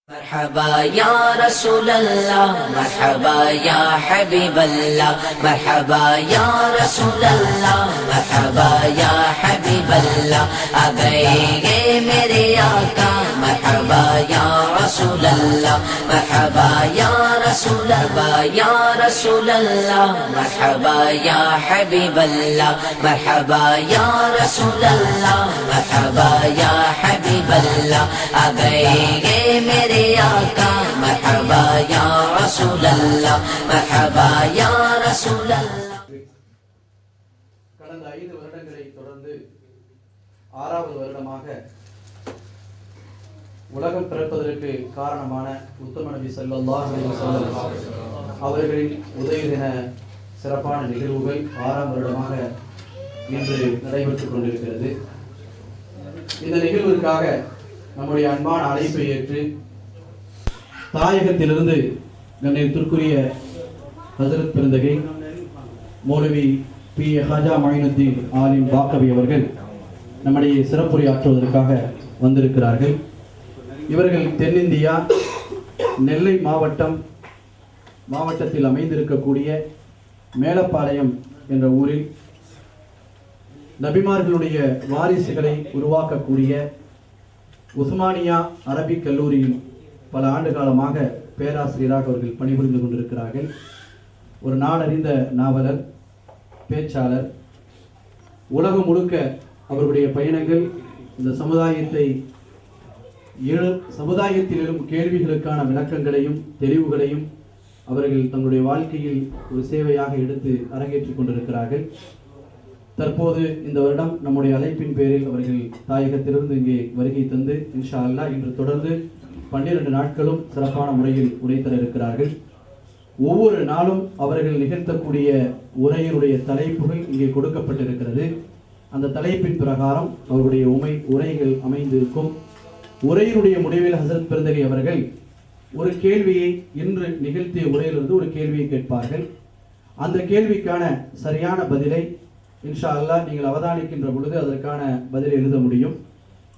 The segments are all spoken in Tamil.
مرحبا يا رسول الله مرحبا يا حبيب الله مرحبا يا رسول الله مرحبا يا حبيب الله آگئے میرے آقا مرحبا يا رسول الله مرحبا يا رسول الله يا رسول الله مرحبا يا حبيب الله مرحبا يا رسول الله مرحبا يا حبيب الله آگئے میرے آقا مرحبا يا رسول الله مرحبا يا رسول الله. கடந்த 5 வருடங்களை தொடர்ந்து 6வது வருடமாக உலகம் பிறப்பதற்கு காரணமான உத்தம நபி ஸல்லல்லாஹு அலைஹி வஸல்லம் அவர்களின் உதய தின சிறப்பான நிகழ்வுகள் 6ஆம் வருடமாக இன்று நடைபெற்றுக் கொண்டிருக்கிறது. இந்த நிகழ்விற்காக நம்முடைய அன்பான அழைப்பை ஏற்று தாயகத்திலிருந்து கண்ணியத்திற்குரிய ஹஜ்ரத் பெருந்தகை மௌலவி பி ஹாஜா மொயினுத்தீன் ஆலிம் பாக்கவி அவர்கள் நம்முடைய சிறப்புரையாற்றுவதற்காக வந்திருக்கிறார்கள். இவர்கள் தென்னிந்தியா நெல்லை மாவட்டத்தில் அமைந்திருக்கக்கூடிய மேலப்பாளையம் என்ற ஊரில் நபிமார்களுடைய வாரிசுகளை உருவாக்கக்கூடிய உஸ்மானியா அரபிக் கல்லூரியில் பல ஆண்டு காலமாக பேராசிரியராக அவர்கள் பணிபுரிந்து கொண்டிருக்கிறார்கள். ஒரு நாடறிந்த நாவலர், பேச்சாளர். உலகம் முழுக்க அவருடைய பயணங்கள் இந்த சமுதாயத்தில் எழும் கேள்விகளுக்கான விளக்கங்களையும் தெளிவுகளையும் அவர்கள் தங்களுடைய வாழ்க்கையில் ஒரு சேவையாக எடுத்து அரங்கேற்றிக் கொண்டிருக்கிறார்கள். தற்போது இந்த வருடம் நம்முடைய அழைப்பின் பேரில் அவர்கள் தாயகத்திலிருந்து இங்கே வருகை தந்து இன்ஷா அல்லாஹ் இன்று தொடர்ந்து 12 நாட்களும் சிறப்பான முறையில் உரை தர இருக்கிறார்கள். ஒவ்வொரு நாளும் அவர்கள் நிகழ்த்தக்கூடிய உரையினுடைய தலைப்புகள் இங்கே கொடுக்கப்பட்டிருக்கிறது. அந்த தலைப்பின் பிரகாரம் அவருடைய உரைகள் அமைந்திருக்கும். உரையினுடைய முடிவில் ஹசரத் பெருந்தகை அவர்கள் ஒரு கேள்வியை இன்று நிகழ்த்திய உரையிலிருந்து ஒரு கேள்வியை கேட்பார்கள். அந்த கேள்விக்கான சரியான பதிலை இன்ஷா அல்லாஹ் நீங்கள் அவதானிக்கின்ற பொழுது அதற்கான பதிலை எழுத முடியும்.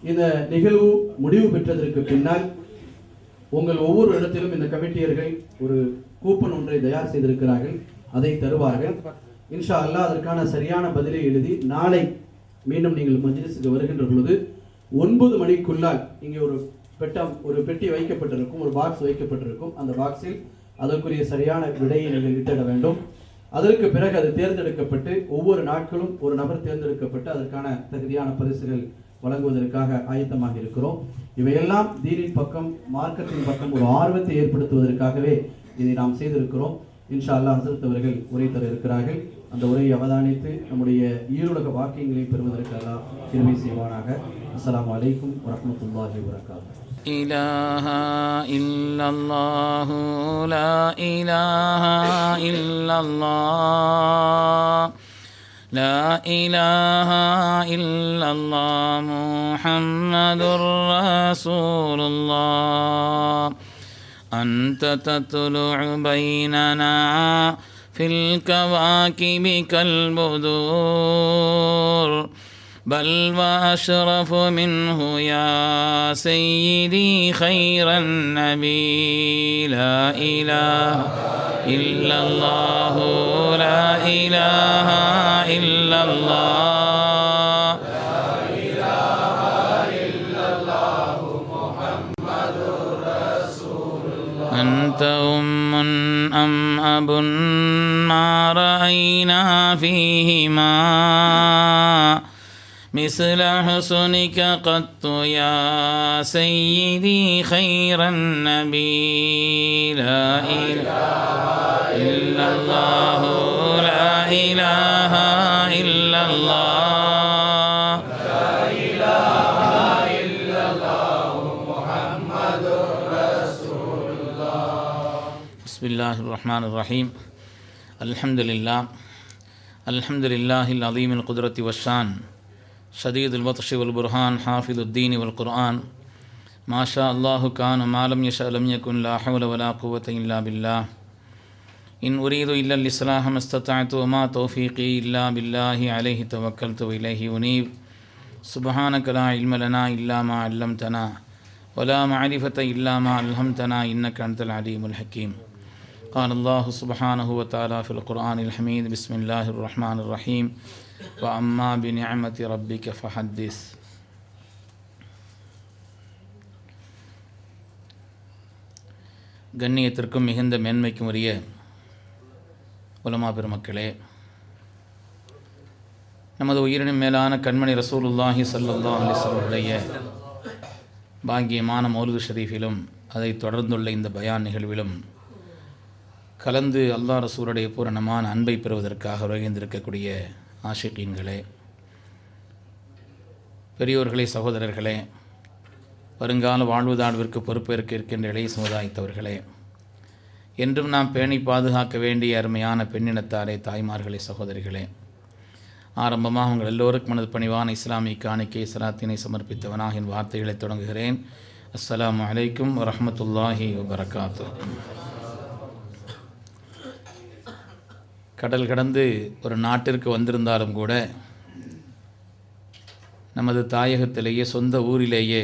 இந்த நிகழ்வு முடிவு பெற்றதற்கு பின்னால் உங்கள் ஒவ்வொரு இடத்திலும் இந்த கமிட்டியர்கள் ஒரு கூப்பன் ஒன்றை தயார் செய்திருக்கிறார்கள். அதை தருவார்கள். இன்ஷா அல்லாஹ் அதற்கான சரியான பதிலை எழுதி நாளை மீண்டும் நீங்கள் மஜ்லிஸுக்கு வருகின்ற பொழுது 9 மணிக்குள்ளால் இங்கே ஒரு பெட்டி வைக்கப்பட்டிருக்கும், ஒரு பாக்ஸ் வைக்கப்பட்டிருக்கும். அந்த பாக்ஸில் அதற்குரிய சரியான விடையை நீங்கள் இட்டிட வேண்டும். அதற்கு பிறகு அது தேர்ந்தெடுக்கப்பட்டு ஒவ்வொரு நாட்களும் ஒரு நபர் தேர்ந்தெடுக்கப்பட்டு அதற்கான தகுதியான பரிசுகள் வழங்குவதற்காக ஆயத்தமாக இருக்கிறோம். இவையெல்லாம் தீனின் பக்கம், மார்க்கத்தின் பக்கம் ஒரு ஆர்வத்தை ஏற்படுத்துவதற்காகவே இதை நாம் செய்திருக்கிறோம். இன்ஷா அல்லாஹ் ஹஸரத் அவர்கள் உரை தர இருக்கிறார்கள். அந்த உரையை அவதானித்து நம்முடைய ஈருலக வாக்கியங்களை பெறுவதற்கு அல்லாஹ் கிருபை செய்வானாக. அஸ்ஸலாமு அலைக்கும் வரஹ்மத்துல்லாஹி வபரகாத்துஹு. இலாஹா இல்லல்லாஹு லா இலாஹா இல்லல்லாஹ் லா இலாஹா இல்லல்லாஹ் முஹம்மதுர் ரசூலுல்லாஹ் أنت تطلع بيننا في الكواكب كالبدور بل وأشرف منه يا سيدي خير النبي لا إله إلا الله لا إله إلا الله أنت أم أم أب ما رأينا فيهما مثل حسنك قط يا سيدي خير النبي لا إله إلا الله لا إله إلا الله بسم الله الرحمن الرحيم الحمد لله العظيم القدرة والشان شديد البطش والبرهان حافظ الدين والقرآن ما شاء الله كان ما لم يشاء لم يكن لا حول ولا قوة إلا بالله إن أريد إلا الإصلاح ما استطعت وما توفيقي إلا بالله عليه توكلت وإليه أنيب سبحانك لا علم لنا إلا ما علمتنا ولا معرفة إلا ما علمتنا إنك أنت العليم الحكيم. قال الله سبحانه وتعالى في القرآن الحميد: بسم الله الرحمن الرحيم وأما بنعمة ربك فحدث. கண்ணியத்திற்கும் மிகுந்த மேன்மைக்கும் உரிய உலமா பெருமக்களே, நமது உயிரினும் மேலான கண்மணி ரசூலுல்லாஹி ஸல்லல்லாஹு அலைஹி வஸல்லம் பாக்கியமான மௌலிது ஷரீஃபிலும் அதை தொடர்ந்துள்ள இந்த பயான் நிகழ்விலும் கலந்து அல்லாஹ் ரசூலுடைய பூரணமான அன்பை பெறுவதற்காக வருகின்றிருக்கக்கூடிய ஆஷிகீன்களே, பெரியோர்களே, சகோதரர்களே, வருங்கால வாழ்வுதாழ்விற்கு பொறுப்பேற்க இருக்கின்ற இளைய சமுதாயத்தவர்களே, என்றும் நாம் பேணி பாதுகாக்க வேண்டிய அருமையான பெண்ணினத்தாரே, தாய்மார்களே, சகோதரிகளே, ஆரம்பமாக உங்கள் எல்லோருக்கும் எனது பணிவான இஸ்லாமிய காணிக்கை சலாத்தினை சமர்ப்பித்தவனாக என் வார்த்தைகளை தொடங்குகிறேன். அஸ்ஸலாமு அலைக்கும் வரஹ்மத்துல்லாஹி வபரகாத்துஹு. கடல் கடந்து ஒரு நாட்டிற்கு வந்திருந்தாலும் கூட நமது தாயகத்திலேயே, சொந்த ஊரிலேயே,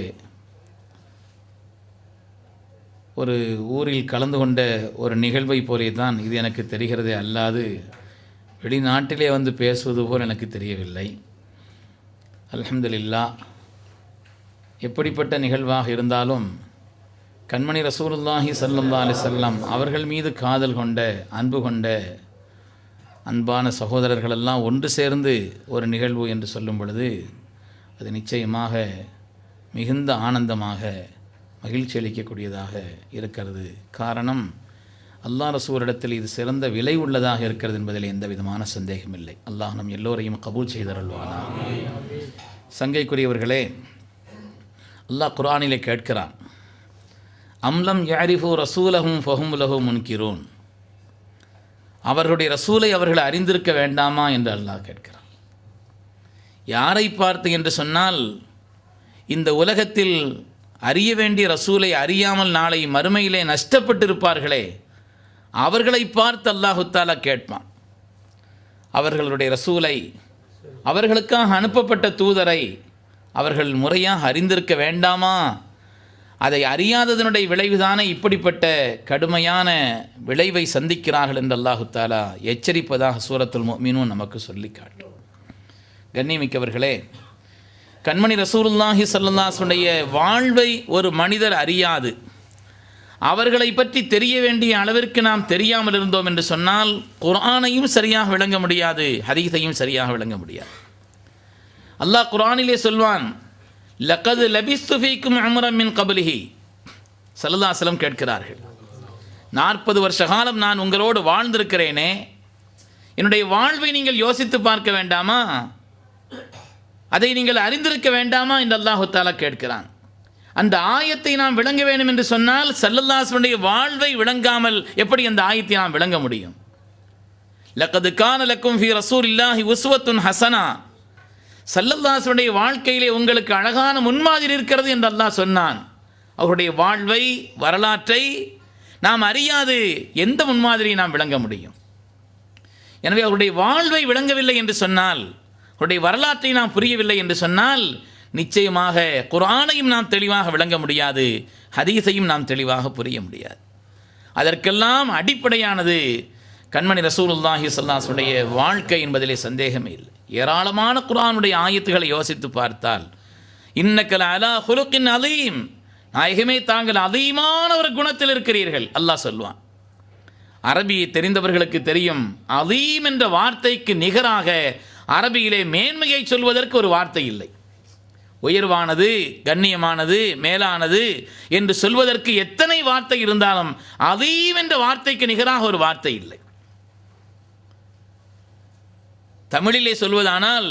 ஒரு ஊரில் கலந்து கொண்ட ஒரு நிகழ்வை போலே தான் இது எனக்கு தெரிகிறதே அல்லாது வெளிநாட்டிலே வந்து பேசுவது போல் எனக்கு தெரியவில்லை. அல்ஹம்துலில்லாஹ். எப்படிப்பட்ட நிகழ்வாக இருந்தாலும் கண்மணி ரசூலுல்லாஹி ஸல்லல்லாஹு அலைஹி வஸல்லம் அவர்கள் மீது காதல் கொண்ட, அன்பு கொண்ட அன்பான சகோதரர்களெல்லாம் ஒன்று சேர்ந்து ஒரு நிகழ்வு என்று சொல்லும் பொழுது அது நிச்சயமாக மிகுந்த ஆனந்தமாக, மகிழ்ச்சி அளிக்கக்கூடியதாக இருக்கிறது. காரணம், அல்லாஹ் ரசூலிடத்தில் இது சிறந்த விலை உள்ளதாக இருக்கிறது என்பதில் எந்த விதமான சந்தேகமில்லை. அல்லாஹ் நம் எல்லோரையும் கபூல் செய்தருள்வானா. சங்கைக்குரியவர்களே, அல்லாஹ் குர்ஆனிலே கேட்கிறான், அம்லம் யாரிஃபு ரசூலஹும் ஃபஹும் லஹு முன்கிரூன். அவர்களுடைய ரசூலை அவர்கள் அறிந்திருக்க வேண்டாமா என்று அல்லாஹ் கேட்கிறான். யாரை பார்த்து என்று சொன்னால், இந்த உலகத்தில் அறிய வேண்டிய ரசூலை அறியாமல் நாளை மறுமையிலே நஷ்டப்பட்டிருப்பார்களே, அவர்களை பார்த்து அல்லாஹு தஆலா கேட்பான். அவர்களுடைய ரசூலை, அவர்களுக்காக அனுப்பப்பட்ட தூதரை அவர்கள் முறையாக அறிந்திருக்க வேண்டாமா? அதை அறியாததனுடைய விளைவுதானே இப்படிப்பட்ட கடுமையான விளைவை சந்திக்கிறார்கள் என்று அல்லாஹு தஆலா எச்சரிப்பதாக சூரத்துல் முஃமினூன் நமக்கு சொல்லி காட்டும். கண்ணியமிக்கவர்களே, கண்மணி ரசூலுல்லாஹி ஸல்லல்லாஹு அலைஹி வஸல்லம் வாழ்வை ஒரு மனிதர் அறியாது, அவர்களை பற்றி தெரிய வேண்டிய அளவிற்கு நாம் தெரியாமல் இருந்தோம் என்று சொன்னால் குர்ஆனையும் சரியாக விளங்க முடியாது, ஹதீஸையும் சரியாக விளங்க முடியாது. அல்லாஹ் குர்ஆனிலே சொல்வான், லகத் லபிஸ்து ஃபீக்கும் உம்ரன் மின் கப்லிஹி. ஸல்லல்லாஹு அலைஹி வஸல்லம் கேட்கிறார்கள், 40 வருஷ காலம் நான் உங்களோடு வாழ்ந்திருக்கிறேனே, என்னுடைய வாழ்வை நீங்கள் யோசித்து பார்க்க வேண்டாமா? அதை நீங்கள் அறிந்திருக்க வேண்டாமா என்று அல்லாஹு தஆலா கேட்கிறான். அந்த ஆயத்தை நாம் விளங்க வேண்டும் என்று சொன்னால் ஸல்லல்லாஹு அலைஹி வஸல்லம் வாழ்வை விளங்காமல் எப்படி அந்த ஆயத்தை நாம் விளங்க முடியும்? லகத் கான லக்கும் ஃபீ ரசூலில்லாஹி உஸ்வத்துன் ஹஸனா. ஸல்லல்லாஹு அலைஹி வஸல்லம் வாழ்க்கையிலே உங்களுக்கு அழகான முன்மாதிரி இருக்கிறது என்று அல்லாஹ் சொன்னான். அவருடைய வாழ்வை, வரலாற்றை நாம் அறியாது எந்த முன்மாதிரியை நாம் விளங்க முடியும்? எனவே அவருடைய வாழ்வை விளங்கவில்லை என்று சொன்னால், அவருடைய வரலாற்றை நாம் புரியவில்லை என்று சொன்னால் நிச்சயமாக குர்ஆனையும் நாம் தெளிவாக விளங்க முடியாது, ஹதீஸையும் நாம் தெளிவாக புரிய முடியாது. அதற்கெல்லாம் அடிப்படையானது கண்மணி ரசூலுல்லாஹி ஸல்லல்லாஹு அலைஹி வஸல்லம் வாழ்க்கை என்பதிலே சந்தேகமே இல்லை. ஏராளமான குர்ஆனுடைய ஆயத்துக்களை யோசித்து பார்த்தால், இன்னக லஅலா ஹுலுகின் அலீம், நாயகமே தாங்கள் அதீமான ஒரு குணத்தில் இருக்கிறீர்கள் அல்லாஹ் சொல்வான். அரபியை தெரிந்தவர்களுக்கு தெரியும், அதீம் என்ற வார்த்தைக்கு நிகராக அரபியிலே மேன்மையை சொல்வதற்கு ஒரு வார்த்தை இல்லை. உயர்வானது, கண்ணியமானது, மேலானது என்று சொல்வதற்கு எத்தனை வார்த்தை இருந்தாலும் அதீம் என்ற வார்த்தைக்கு நிகராக ஒரு வார்த்தை இல்லை. தமிழிலே சொல்வதானால்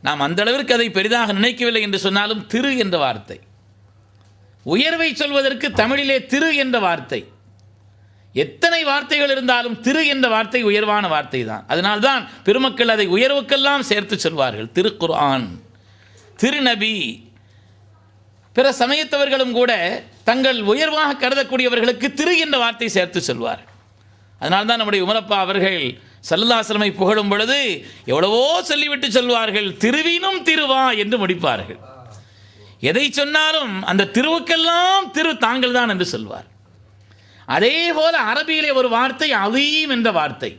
நாம் அந்த அளவிற்கு அதை பெரிதாக நினைக்கவில்லை என்று சொன்னாலும் திரு என்ற வார்த்தை, உயர்வை சொல்வதற்கு தமிழிலே திரு என்ற வார்த்தை. எத்தனை வார்த்தைகள் இருந்தாலும் திரு என்ற வார்த்தை உயர்வான வார்த்தை தான். அதனால்தான் பெருமக்கள் அதை உயர்வுக்கெல்லாம் சேர்த்து சொல்வார்கள். திருக்குர்ஆன், திருநபி, பிற சமயத்தவர்களும் கூட தங்கள் உயர்வாக கருதக்கூடியவர்களுக்கு திரு என்ற வார்த்தை சேர்த்து சொல்வார். அதனால்தான் நம்முடைய உமரப்பா அவர்கள் ஸல்லல்லாஹு அலைஹி வஸல்லம் புகழும் பொழுது எவ்வளவோ சொல்லிவிட்டு சொல்வார்கள், திருவினும் திருவா என்று முடிப்பார்கள். எதை சொன்னாலும் அந்த திருவுக்கெல்லாம் திரு தாங்கள் தான் என்று சொல்வார். அதே போல அரபியிலே ஒரு வார்த்தை அலீம் என்ற வார்த்தை.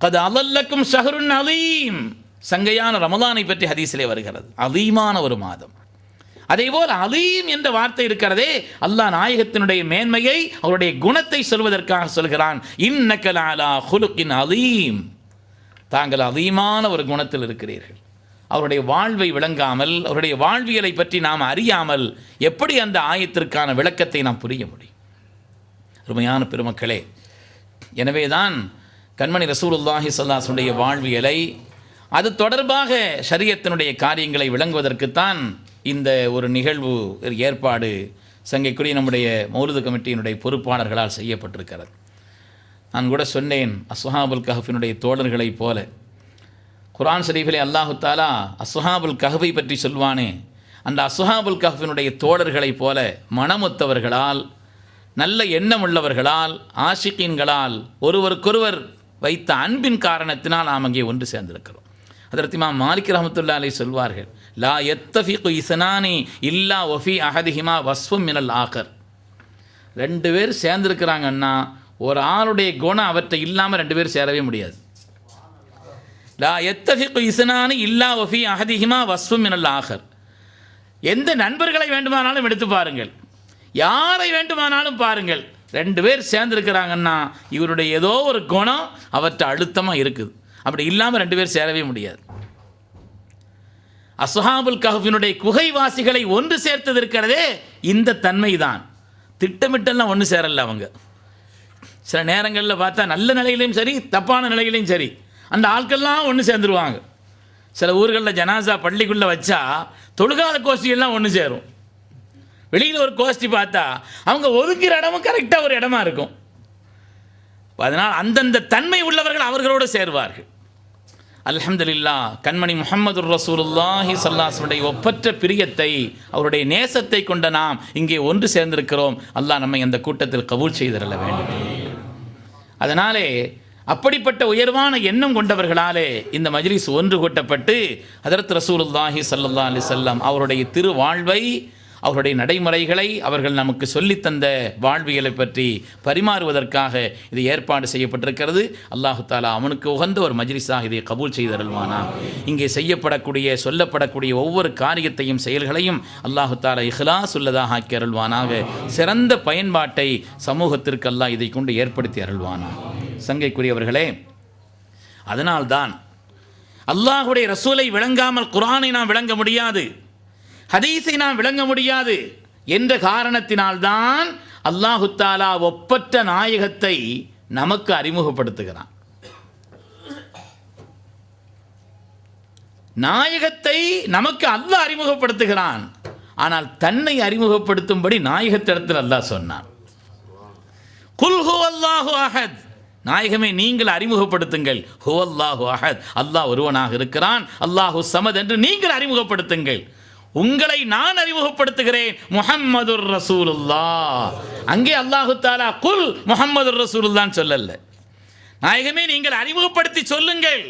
கத் அலல்லக்கும் ஷஹ்ருன் அலீம், சங்கையான ரமலானை பற்றி ஹதீஸிலே வருகிறது. அலீமான ஒரு மாதம். அதேபோல் அலீம் என்ற வார்த்தை இருக்கிறதே, அல்லாஹ் நாயகத்தினுடைய மேன்மையை அவருடைய குணத்தை சொல்வதற்காக சொல்கிறான். இன்னக லஅலா குலுகின் அலீம், தாங்கள் அலீமான ஒரு குணத்தில் இருக்கிறீர்கள். அவருடைய வாழ்வை விளங்காமல், அவருடைய வாழ்வியலை பற்றி நாம் அறியாமல் எப்படி அந்த ஆயத்திற்கான விளக்கத்தை நாம் புரிய முடியும்? அருமையான பெருமக்களே, எனவேதான் கண்மணி ரசூலுல்லாஹி ஸல்லல்லாஹு அலைஹி வஸல்லம் வாழ்வியலை, அது தொடர்பாக ஷரியத்தினுடைய காரியங்களை விளங்குவதற்குத்தான் இந்த ஒரு நிகழ்வு ஏற்பாடு சங்கைக்குரிய நம்முடைய மௌலிது கமிட்டியினுடைய பொறுப்பாளர்களால் செய்யப்பட்டிருக்கிறது. நான் கூட சொன்னேன், அஸ்ஹாபுல் கஹ்ஃபினுடைய தோழர்களைப் போல குர்ஆன் ஷரீஃபிலே அல்லாஹு தஆலா அஸ்ஹாபுல் கஹ்ஃபை பற்றி சொல்வானே, அந்த அஸ்ஹாபுல் கஹ்ஃபினுடைய தோழர்களைப் போல மனமொத்தவர்களால், நல்ல எண்ணம் உள்ளவர்களால், ஆஷிகீன்களால் ஒருவருக்கொருவர் வைத்த அன்பின் காரணத்தினால் நாம் அங்கே ஒன்று சேர்ந்திருக்கிறோம். அதற்கு இமாம் மாலிக் ரஹ்மத்துல்லாஹி அலைஹி சொல்வார்கள், லா யத்தஃபிகு இஸ்னானி இல்லா வஃபி அஹதிஹிமா வஸ்ஃபும் மினல் ஆகர். ரெண்டு பேர் சேர்ந்திருக்கிறாங்கன்னா ஒரு ஆளுடைய குணம் அவற்றை இல்லாமல் ரெண்டு பேர் சேரவே முடியாது. லா யத்தஃபிகு இஸ்னானி இல்லா வஃபி அஹதிஹிமா வஸ்ஃபும் மினல் ஆகர். எந்த நண்பர்களை வேண்டுமானாலும் எடுத்து பாருங்கள், யாரை வேண்டுமானாலும் பாருங்கள், ரெண்டு பேர் சேர்ந்திருக்கிறாங்கன்னா இவருடைய ஏதோ ஒரு குணம் அவற்றை அழுத்தமாக இருக்குது. அப்படி இல்லாமல் ரெண்டு பேர் சேரவே முடியாது. அஸ்ஹாபுல் கஹ்ஃபினுடைய குகைவாசிகளை ஒன்று சேர்த்தது இருக்கிறதே இந்த தன்மை தான். திட்டமிட்டெல்லாம் ஒன்று சேரல அவங்க. சில நேரங்களில் பார்த்தா நல்ல நிலையிலையும் சரி, தப்பான நிலையிலையும் சரி, அந்த ஆட்கள்லாம் ஒன்று சேர்ந்துருவாங்க. சில ஊர்களில் ஜனாசா பள்ளிக்குள்ளே வச்சா தொழுகால கோஷ்டியெல்லாம் ஒன்று சேரும். வெளியில் ஒரு கோஷ்டி பார்த்தா அவங்க ஒதுக்கிற இடமும் கரெக்டாக ஒரு இடமா இருக்கும். அதனால் அந்தந்த தன்மை உள்ளவர்கள் அவர்களோடு சேருவார்கள். அல்ஹம்துலில்லாஹ், கண்மணி முஹம்மதுர் ரசூலுல்லாஹி ஸல்லல்லாஹு அலைஹி வஸல்லம் ஒப்பற்ற பிரியத்தை, அவருடைய நேசத்தை கொண்ட நாம் இங்கே ஒன்று சேர்ந்திருக்கிறோம். அல்லாஹ் நம்மை அந்த கூட்டத்தில் கபூல் செய்திரல வேண்டும். அதனாலே அப்படிப்பட்ட உயர்வான எண்ணம் கொண்டவர்களாலே இந்த மஜ்லிஸ் ஒன்று கூட்டப்பட்டு ஹதரத் ரசூலுல்லாஹி ஸல்லல்லாஹு அலைஹி வஸல்லம் அவருடைய திருவாழ்வை, அவருடைய நடைமுறைகளை, அவர்கள் நமக்கு சொல்லித்தந்த வாழ்வியலை பற்றி பரிமாறுவதற்காக இது ஏற்பாடு செய்யப்பட்டிருக்கிறது. அல்லாஹு தாலா அவனுக்கு உகந்த ஒரு மஜ்லிஸாக இதை கபூல் செய்தருள்வானா. இங்கே செய்யப்படக்கூடிய, சொல்லப்படக்கூடிய ஒவ்வொரு காரியத்தையும், செயல்களையும் அல்லாஹு தாலா இஹ்லாஸ் உள்ளதாக ஆக்கி அருள்வானாக. சிறந்த பயன்பாட்டை சமூகத்திற்கு அல்லாஹ் இதை கொண்டு ஏற்படுத்தி அருள்வானா. சங்கைக்குரியவர்களே, அதனால்தான் அல்லாஹுடைய ரசூலை விளங்காமல் குர்ஆனை நாம் விளங்க முடியாது, ஹதீஸை நாம் விளங்க முடியாது என்ற காரணத்தினால்தான் அல்லாஹு தஆலா ஒப்பற்ற நாயகத்தை நமக்கு அறிமுகப்படுத்துகிறான். நாயகத்தை நமக்கு அல்லாஹ் அறிமுகப்படுத்துகிறான். ஆனால் தன்னை அறிமுகப்படுத்தும்படி நாயகத்திடத்தில் அல்லாஹ் சொன்னான். குல் ஹுவல்லாஹு அஹத், நாயகமே நீங்கள் அறிமுகப்படுத்துங்கள். ஹுவல்லாஹு அஹத், அல்லாஹ் ஒருவனாக இருக்கிறான். அல்லாஹு ஸமத் என்று நீங்கள் அறிமுகப்படுத்துங்கள். உங்களை நான் அறிமுகப்படுத்துகிறேன், முஹம்மதுர் ரசூலுல்லாஹ். அங்கே அல்லாஹு தஆலா குல் முஹம்மதுர் ரசூலுல்லாஹ்னு சொல்லல. நாயகமே நீங்கள் அறிமுகப்படுத்தி சொல்லுங்கள்,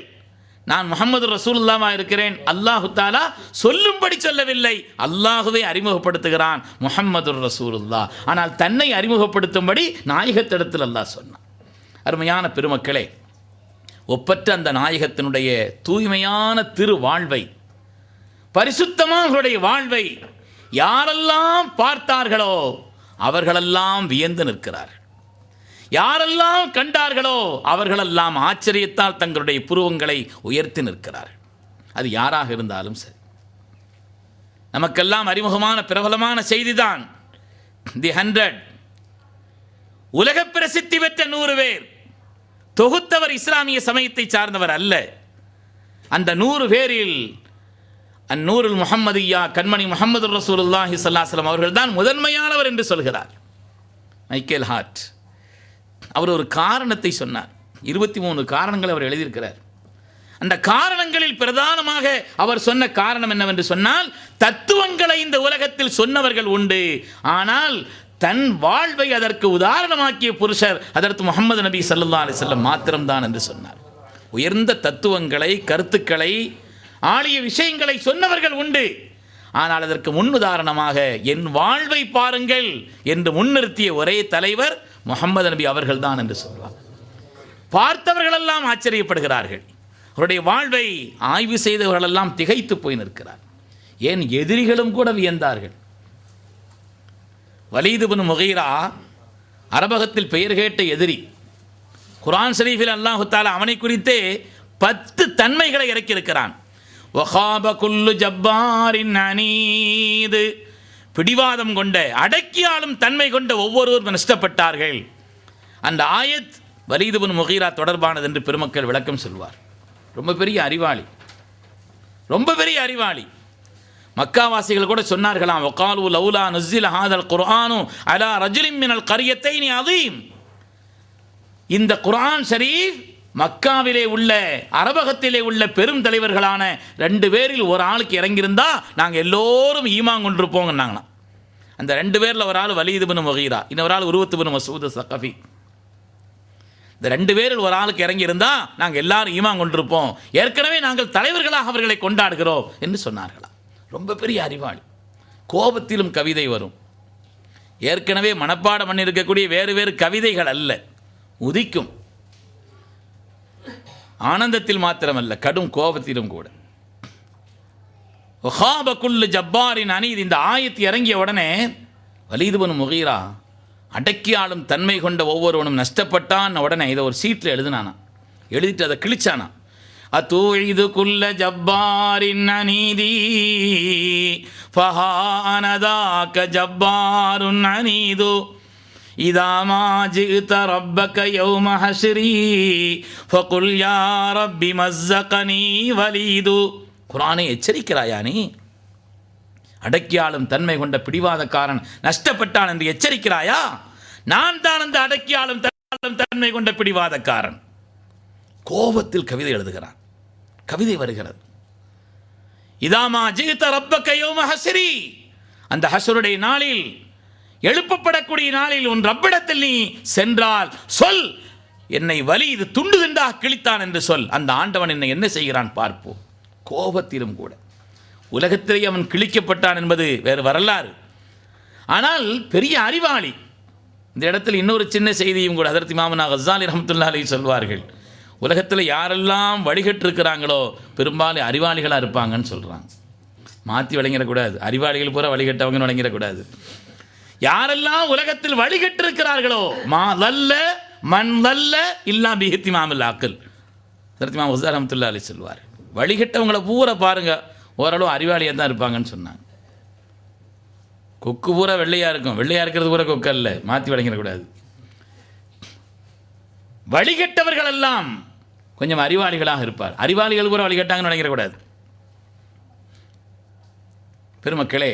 நான் முஹம்மது ரசூலுல்லாஹா இருக்கிறேன். அல்லாஹு தஆலா சொல்லும்படி சொல்லவில்லை, அல்லாஹுவே அறிமுகப்படுத்துகிறான், முஹம்மதுர் ரசூலுல்லாஹ். ஆனால் தன்னை அறிமுகப்படுத்தும்படி நாயகத்திடத்தில் அல்லாஹ் சொன்னான். அருமையான பெருமக்களே, ஒப்பற்ற அந்த நாயகத்தினுடைய தூய்மையான திருவாழ்வை, பரிசுத்தமானவருடைய வாழ்வை யாரெல்லாம் பார்த்தார்களோ அவர்களெல்லாம் வியந்து நிற்கிறார்கள். யாரெல்லாம் கண்டார்களோ அவர்களெல்லாம் ஆச்சரியத்தால் தங்களுடைய புருவங்களை உயர்த்தி நிற்கிறார்கள். அது யாராக இருந்தாலும் சரி. நமக்கெல்லாம் அறிமுகமான பிரபலமான செய்திதான் தி 100. உலக பிரசித்தி பெற்ற 100 பேர். தொகுத்தவர் இஸ்லாமிய சமயத்தை சார்ந்தவர் அல்ல. அந்த 100 பேரில் அந்நூருல் முஹம்மதியா கண்மணி முஹம்மது ரசூலுல்லாஹி ஸல்லல்லாஹு அலைஹி வஸல்லம் அவர்கள் தான் முதன்மையானவர் என்று சொல்கிறார் மைக்கேல் ஹார்ட். அவர் ஒரு காரணத்தை சொன்னார். 23 காரணங்களை அவர் எழுதியிருக்கிறார். அந்த காரணங்களில் பிரதானமாக அவர் சொன்ன காரணம் என்னவென்று சொன்னால், தத்துவங்களை இந்த உலகத்தில் சொன்னவர்கள் உண்டு, ஆனால் தன் வாழ்வை அதற்கு உதாரணமாக்கிய புருஷர் ஹதரத் முஹம்மது நபி ஸல்லல்லாஹு அலைஹி வஸல்லம் மாத்திரம்தான் என்று சொன்னார். உயர்ந்த தத்துவங்களை, கருத்துக்களை, ஆழிய விஷயங்களை சொன்னவர்கள் உண்டு, ஆனால் அதற்கு முன்னுதாரணமாக என் வாழ்வை பாருங்கள் என்று முன்னிறுத்திய ஒரே தலைவர் முஹம்மது நபி அவர்கள்தான் என்று சொல்வார். பார்த்தவர்களெல்லாம் ஆச்சரியப்படுகிறார்கள். அவருடைய வாழ்வை ஆய்வு செய்தவர்களெல்லாம் திகைத்து போய் நிற்கிறார். ஏன் எதிரிகளும் கூட வியந்தார்கள். வலீத் இப்னு முகீரா அரபகத்தில் பெயர் கேட்ட எதிரி. குர்ஆன் ஷரீஃபில் அல்லாஹ் தஆலா அவனை குறித்தே 10 தன்மைகளை இறக்கியிருக்கிறான். வகாப குல்லு ஜப்பாரின் அனீது, பிடிவாதம் கொண்ட அடக்கியாலும் தன்மை கொண்ட ஒவ்வொருவரும் நஷ்டப்பட்டார்கள். அந்த ஆயத் வலீத் இப்னு முகீரா தொடர்பானது என்று பெருமக்கள் விளக்கம் சொல்வார். ரொம்ப பெரிய அறிவாளி, ரொம்ப பெரிய அறிவாளி. மக்காவாசிகள் கூட சொன்னார்களாம், வகாலு லௌலா நுஸ்ஸில ஹாதல் குர்ஆனு அலா ரஜுலின் மினல் கரியத்தைனி அதீம். இந்த குர்ஆன் ஷரீஃப் மக்காவிலே உள்ள அரபகத்திலே உள்ள பெரும் தலைவர்களான 2 பேரில் ஒரு ஆளுக்கு இறங்கியிருந்தா நாங்கள் எல்லோரும் ஈமான் கொண்டிருப்போங்கன்னாங்களாம். அந்த 2 பேரில் ஒரு ஆள் வலீத் இப்னு முகீரா, இன்னொரு ஆள் உர்வத் இப்னு மஸ்ஊத் ஸகஃபி. இந்த 2 பேரில் ஒரு ஆளுக்கு இறங்கியிருந்தா நாங்கள் எல்லாரும் ஈமான் கொண்டிருப்போம், ஏற்கனவே நாங்கள் தலைவர்களாக அவர்களை கொண்டாடுகிறோம் என்று சொன்னார்களாம். ரொம்ப பெரிய அறிவாளி. கோபத்திலும் கவிதை வரும். ஏற்கனவே மனப்பாடம் பண்ணி இருக்கக்கூடிய வேறு வேறு கவிதைகள் அல்ல, உதிக்கும். ஆனந்தத்தில் மாத்திரமல்ல, கடும் கோபத்திலும் கூட. வகாப குல்லு ஜப்பாரின் அனீத், இந்த ஆயத்து இறங்கிய உடனே வலீத் இப்னு முகீரா அடக்கியாலும் தன்மை கொண்ட ஒவ்வொருவனும் நஷ்டப்பட்டான். உடனே இதை ஒரு சீட்டில் எழுதினானா, எழுதிட்டு அதை கிழிச்சானா. அத்தூஇது குல்ல ஜப்பாரின் அனீதி ஃபஹானதாக ஜப்பாருன் அனீது இதா மா ஜிஅத ரப்பக யௌம ஹஷ்ரி ஃபகுல் யா ரப்பி மஸ்ஸகனி வலீது. குர்ஆனை எச்சரிக்கிறாயா நீ? அடக்கியாலும் தன்மை கொண்ட பிடிவாதக்காரன் நஷ்டப்பட்டான் என்று எச்சரிக்கிறாயா? நான் தான் அந்த அடக்கியாலும் தன்மை கொண்ட பிடிவாதக்காரன். கோபத்தில் கவிதை எழுதுகிறான். கவிதை வருகிறது. இதாமா ஜிஅத ரப்பக யௌம ஹஷ்ரி, அந்த ஹஷ்ருடைய நாளில், எழுப்பப்படக்கூடிய நாளில் உன் ரப்பிடத்தில் நீ சென்றால் சொல், என்னை வலீத் துண்டு துண்டாக கிழித்தான் என்று சொல். அந்த ஆண்டவன் என்னை என்ன செய்கிறான் பார்ப்போம். கோபத்திலும் கூட உலகத்திலேயே அவன் கிழிக்கப்பட்டான் என்பது வேறு வரலாறு. ஆனால் பெரிய அறிவாளி. இந்த இடத்தில் இன்னொரு சின்ன செய்தியும் கூட ஹதரத் இமாம் கஸ்ஸாலி ரஹ்மத்துல்லாஹி அலைஹி சொல்வார்கள். உலகத்தில் யாரெல்லாம் வழிகட்டிருக்கிறாங்களோ பெரும்பாலும் அறிவாளிகளாக இருப்பாங்கன்னு சொல்கிறாங்க. மாற்றி வழங்கிடக்கூடாது, அறிவாளிகள் பூரா வழிகட்டவங்க வழங்கிடக்கூடாது. யாரெல்லாம் உலகத்தில் வழிகட்டிருக்கிறார்களோ மா லல்ல மன் லல்ல இல்லா பிஹித்திமாமில் ஆக்கல், ஹதரத் இமாம் கஸ்ஸாலி ரஹ்மத்துல்லாஹி அலைஹி சொல்வார். வழிகட்டவங்களை பூரா பாருங்க, ஓரளவு அறிவாளியாக தான் இருப்பாங்கன்னு சொன்னாங்க. கொக்கு பூரா வெள்ளையாக இருக்கும், வெள்ளையாக இருக்கிறது பூரா கொக்கு அல்ல, மாற்றி வழங்கிடக்கூடாது. வழிகட்டவர்கள் எல்லாம் கொஞ்சம் அறிவாளிகளாக இருப்பார். அறிவாளிகள் பூரா வழிகட்டாங்கன்னு நினைக்கிறக்கூடாது. பெருமக்களே,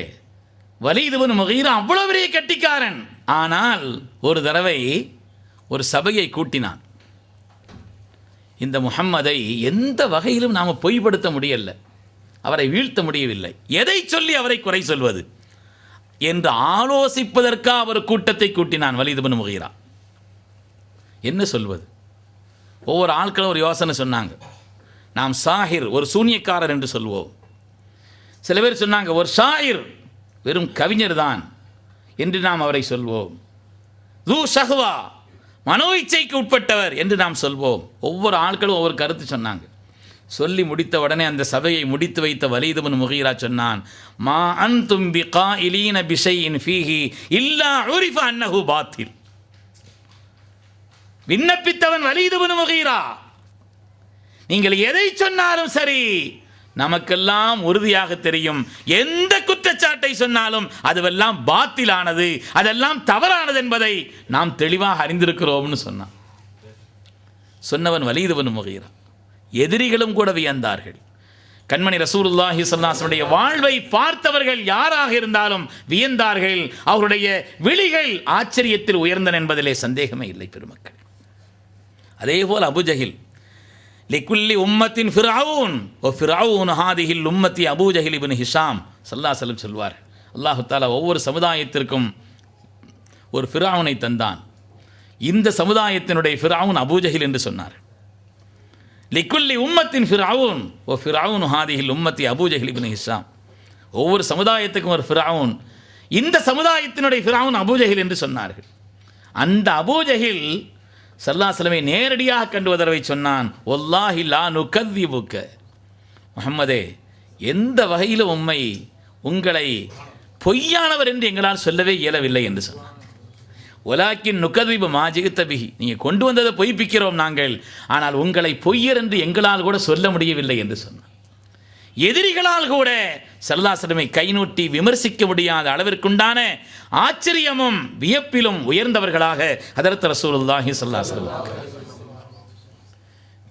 வலீத் இப்னு முகீரா அவ்வளவு பெரிய கெட்டிக்காரன். ஆனால் ஒரு தடவை ஒரு சபையை கூட்டினான். இந்த முஹம்மதை எந்த வகையிலும் நாம் பொய்ப்படுத்த முடியல, அவரை வீழ்த்த முடியவில்லை. எதை சொல்லி அவரை குறை சொல்வது என்று ஆலோசிப்பதற்காக ஒரு கூட்டத்தை கூட்டினான் வலீத் இப்னு முகீரா. என்ன சொல்வது? ஒவ்வொரு ஆட்களும் ஒரு யோசனை சொன்னாங்க. நாம் சாஹிர், ஒரு சூனியக்காரர் என்று சொல்வோம். சில பேர் சொன்னாங்க ஒரு ஷாயிர், வெறும் கவிஞர் தான் என்று நாம் அவரை சொல்வோம். து ஷஹ்வா, மனோ இச்சைக்கு உட்பட்டவர் என்று நாம் சொல்வோம். ஒவ்வொரு ஆட்களும் ஒவ்வொரு கருத்து சொன்னாங்க. சொல்லி முடித்த உடனே அந்த சபையை முடித்து வைத்த வலீத் இப்னு முகீரா சொன்னான், மா அன்தும் பிகாயிலீன பிஷைஇன் ஃபீஹி இல்லா உரிஃப அன்னஹு பாத்தில். விண்ணப்பித்தவன் வலீத் இப்னு முகீரா, நீங்கள் எதை சொன்னாலும் சரி, நமக்கெல்லாம் உறுதியாக தெரியும், எந்த குற்றச்சாட்டை சொன்னாலும் அதுவெல்லாம் பாத்திலானது, அதெல்லாம் தவறானது என்பதை நாம் தெளிவாக அறிந்திருக்கிறோம்னு சொன்னான். சொன்னவன் வலீத் இப்னு முகீரா. எதிரிகளும் கூட வியந்தார்கள். கண்மணி ரசூலுல்லாஹி ஸல்லல்லாஹு அலைஹி வஸல்லம் வாழ்வை பார்த்தவர்கள் யாராக இருந்தாலும் வியந்தார்கள். அவருடைய விழிகள் ஆச்சரியத்தில் உயர்ந்தன என்பதிலே சந்தேகமே இல்லை பெருமக்கள். அதேபோல் அபூஜஹில், லிகுல்லி உம்மத்தின் ஃபிர்அவுன் வ ஃபிர்அவுன் ஹாதிஹில் உம்மத்தி அபூஜஹில் இப்னு ஹிஷாம் ஸல்லல்லாஹு அலைஹி வஸல்லம் சொல்வார். அல்லாஹ் தஆலா ஒவ்வொரு சமுதாயத்திற்கும் ஒரு ஃபிர்அவுனை தந்தான். இந்த சமுதாயத்தினுடைய ஃபிர்அவுன் அபூஜஹில் என்று சொன்னார். லிகுல்லி உம்மத்தின் ஃபிர்அவுன் வ ஃபிர்அவுன் ஹாதிஹில் உம்மத்தி அபூஜஹில் இப்னு ஹிஷாம். ஒவ்வொரு சமுதாயத்துக்கும் ஒரு ஃபிரவுன். இந்த சமுதாயத்தினுடைய ஃபிரவுன் அபூஜஹில் என்று சொன்னார்கள். அந்த அபூஜஹில் ஸல்லல்லாஹு அலைஹி வஸல்லம் நேரடியாக கண்டு உதரவை சொன்னான், வல்லாஹி லா நுகذிபுக, முஹம்மதே எந்த வகையிலும் உங்களை பொய்யானவர் என்று எங்களால் சொல்லவே இயலவில்லை என்று சொன்னான். ஒலாக்கின் நுகذிபு மா ஜிஇத பிஹி, நீங்கள் கொண்டு வந்ததை பொய்ப்பிக்கிறோம் நாங்கள், ஆனால் உங்களை பொய்யர் என்று எங்களால் கூட சொல்ல முடியவில்லை என்று சொன்னான். எதிரிகளால் கூட ஸல்லல்லாஹு அலைஹி வஸல்லம் கை நீட்டி விமர்சிக்க முடியாத அளவிற்குண்டான ஆச்சரியமும் வியப்பிலும் உயர்ந்தவர்களாக ஹதரத் ரசூலுல்லாஹி ஸல்லல்லாஹு அலைஹி வஸல்லம்.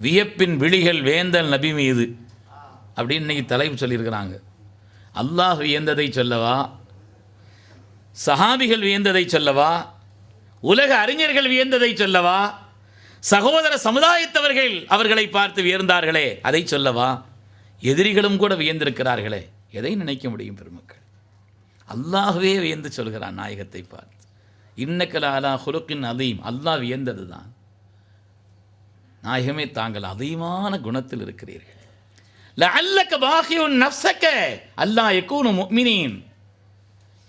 வியப்பின் விழிகள் வேந்தல் நபி மீது அப்படின்னு இன்னைக்கு தலைப்பு சொல்லியிருக்கிறாங்க. அல்லாஹ் வியந்ததை சொல்லவா, சஹாபிகள் வியந்ததை சொல்லவா, உலக அறிஞர்கள் வியந்ததை சொல்லவா, சகோதர சமுதாயத்தவர்கள் அவர்களை பார்த்து வியந்தார்களே அதை சொல்லவா, எதிரிகளும் கூட வியந்திருக்கிறார்களே, எதை நினைக்க முடியும் பெருமக்கள்? அல்லாஹ்வே வியந்து சொல்கிறான் நாயகத்தை பார்த்து, இன்னக லஅலா ஹுலுகின் அதீம். அல்லாஹ் வியந்தது தான், நாயகமே தாங்கள் அதீமான குணத்தில் இருக்கிறீர்கள். லஅல்லக பாகியுன் நஃப்ஸக அல்லா யகூனு முஃமினீன்.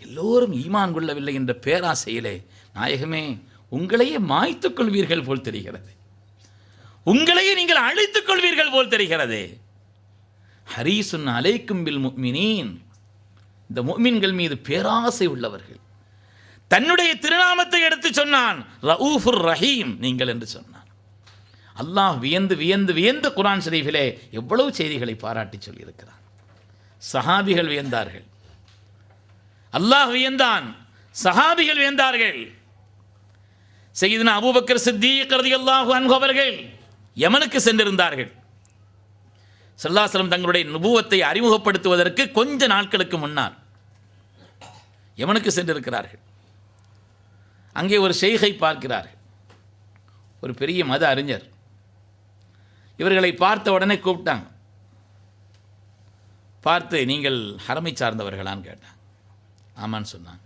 எல்லோரும் ஈமான் கொள்ளவில்லை என்ற பேராசையிலே நாயகமே உங்களையே மாய்த்துக் கொள்வீர்கள் போல் தெரிகிறது, உங்களையே நீங்கள் அழித்துக் கொள்வீர்கள் போல் தெரிகிறது. ஹரீசுன் அலைக்கும் பில் முஃமினீன், இந்த முஃமின்கள் மீது பேராசை உள்ளவர்கள். தன்னுடைய திருநாமத்தை எடுத்து சொன்னான், ரഊஃபுர் ரஹீம் நீங்கள் என்று சொன்னான். அல்லாஹ் வியந்து வியந்து வியந்து குர்ஆன் ஷரீஃபிலே எவ்வளவு செய்திகளை பாராட்டி சொல்லியிருக்கிறான். சஹாபிகள் வியந்தார்கள், அல்லாஹ் வியந்தான், சஹாபிகள் வியந்தார்கள். சய்யிதுனா அபூபக்கர் சித்தீக் ரலியல்லாஹு அன்ஹு அவர்கள் யமனுக்கு சென்றிருந்தார்கள். ஸல்லல்லாஹு அலைஹி வஸல்லம் தங்களுடைய நுபுவத்தை அறிமுகப்படுத்துவதற்கு கொஞ்ச நாட்களுக்கு முன்னால் யமனுக்கு சென்றிருக்கிறார்கள். அங்கே ஒரு ஷேഖை பார்க்கிறார்கள், ஒரு பெரிய மத அறிஞர். இவர்களை பார்த்த உடனே கூப்பிட்டாங்க, பார்த்து நீங்கள் ஹரமை சார்ந்தவர்களான்னு கேட்டாங்க. ஆமான்னு சொன்னாங்க.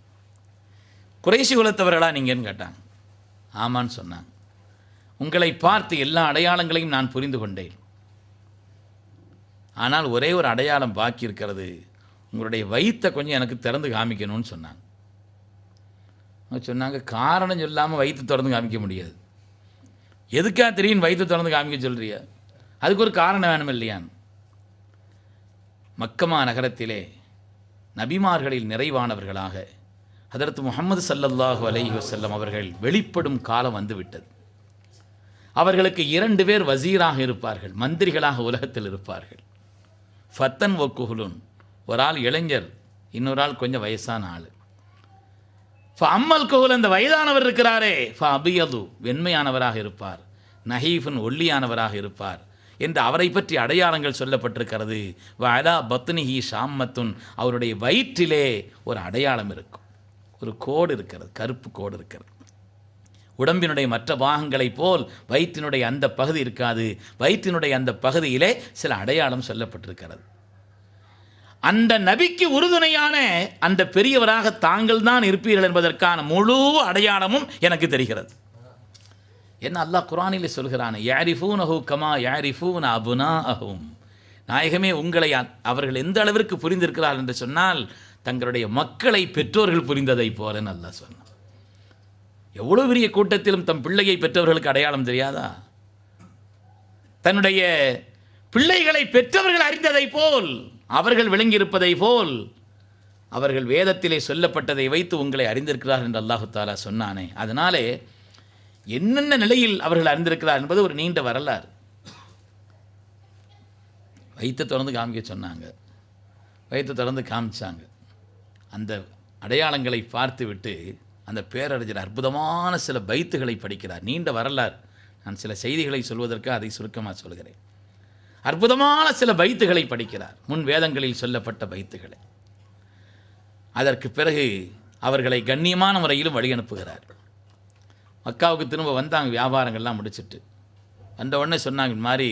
குறைஷி குலத்தவர்களா நீங்கன்னு கேட்டாங்க. ஆமான்னு சொன்னாங்க. உங்களை பார்த்து எல்லா அடையாளங்களையும் நான் புரிந்து கொண்டேன், ஆனால் ஒரே ஒரு அடையாளம் பாக்கி இருக்கிறது, உங்களுடைய வயிற்றை கொஞ்சம் எனக்கு திறந்து காமிக்கணும்னு சொன்னாங்க. அவங்க சொன்னாங்க, காரணம் சொல்லாமல் வயிற்று திறந்து காமிக்க முடியாது. எதுக்கா தெரியும் வயிற்று திறந்து காமிக்க சொல்றியா? அதுக்கு ஒரு காரணம் வேணும் இல்லையான்னு. மக்கமா நகரத்திலே நபிமார்களில் நிறைவானவர்களாக ஹதரத் முஹம்மது ஸல்லல்லாஹு அலைஹி வஸல்லம் அவர்கள் வெளிப்படும் காலம் வந்துவிட்டது. அவர்களுக்கு 2 பேர் வசீராக இருப்பார்கள், மந்திரிகளாக உலகத்தில் இருப்பார்கள். ஃபத்தன் ஒ குஹுலுன், ஒரு ஆள் இளைஞர், இன்னொரு ஆள் கொஞ்சம் வயசான ஆள். அம்மல் குஹுல், அந்த வயதானவர் இருக்கிறாரே, அபியது வெண்மையானவராக இருப்பார், நஹீஃபுன் ஒல்லியானவராக இருப்பார் என்று அவரை பற்றி அடையாளங்கள் சொல்லப்பட்டிருக்கிறது. வஅலா பத்னிஹி ஷாம்மத்துன், அவருடைய வயிற்றிலே ஒரு அடையாளம் இருக்கும், ஒரு கோடு இருக்கிறது, கருப்பு கோடு இருக்கிறது. உடம்பினுடைய மற்ற பாகங்களைப் போல் வயிற்றினுடைய அந்த பகுதி இருக்காது, வயிற்றினுடைய அந்த பகுதியிலே சில அடையாளம் சொல்லப்பட்டிருக்கிறது. அந்த நபிக்கு உறுதுணையான அந்த பெரியவராக தாங்கள் தான் இருப்பீர்கள் என்பதற்கான முழு அடையாளமும் எனக்கு தெரிகிறது. என்ன அல்லாஹ் குர்ஆனிலே சொல்கிறான், யாரிஃபூனஹு கமா யாரிஃபூன அபுனாஅஹும். நாயகமே உங்களை அவர்கள் எந்த அளவிற்கு புரிந்திருக்கிறார்கள் என்று சொன்னால், தங்களுடைய மக்களை பெற்றோர்கள் புரிந்ததை போலன்னு அல்லாஹ் சொன்னான். எவ்வளோ பெரிய கூட்டத்திலும் தம் பிள்ளையை பெற்றவர்களுக்கு அடையாளம் தெரியாதா? தன்னுடைய பிள்ளைகளை பெற்றவர்கள் அறிந்ததை போல், அவர்கள் விளங்கியிருப்பதை போல், அவர்கள் வேதத்திலே சொல்லப்பட்டதை வைத்து உங்களை அறிந்திருக்கிறார்கள் என்று அல்லாஹு தஆலா சொன்னானே. அதனாலே என்னென்ன நிலையில் அவர்கள் அறிந்திருக்கிறார் என்பது ஒரு நீண்ட வரலாறு. வயிற்றை திறந்து காமிக்க சொன்னாங்க, வயிற்றை திறந்து காமிச்சாங்க. அந்த அடையாளங்களை பார்த்துவிட்டு அந்த பேரறிஞர் அற்புதமான சில பைத்துகளை படிக்கிறார். நீண்ட வரலாறு, நான் சில செய்திகளை சொல்வதற்கு அதை சுருக்கமாக சொல்கிறேன். அற்புதமான சில பைத்துகளை படிக்கிறார், முன் வேதங்களில் சொல்லப்பட்ட பைத்துகளை. அதற்கு பிறகு அவர்களை கண்ணியமான முறையிலும் வழி அனுப்புகிறார். மக்காவுக்கு திரும்ப வந்தாங்க, வியாபாரங்கள்லாம் முடிச்சுட்டு வந்த உடனே சொன்னாங்க, இந்த மாதிரி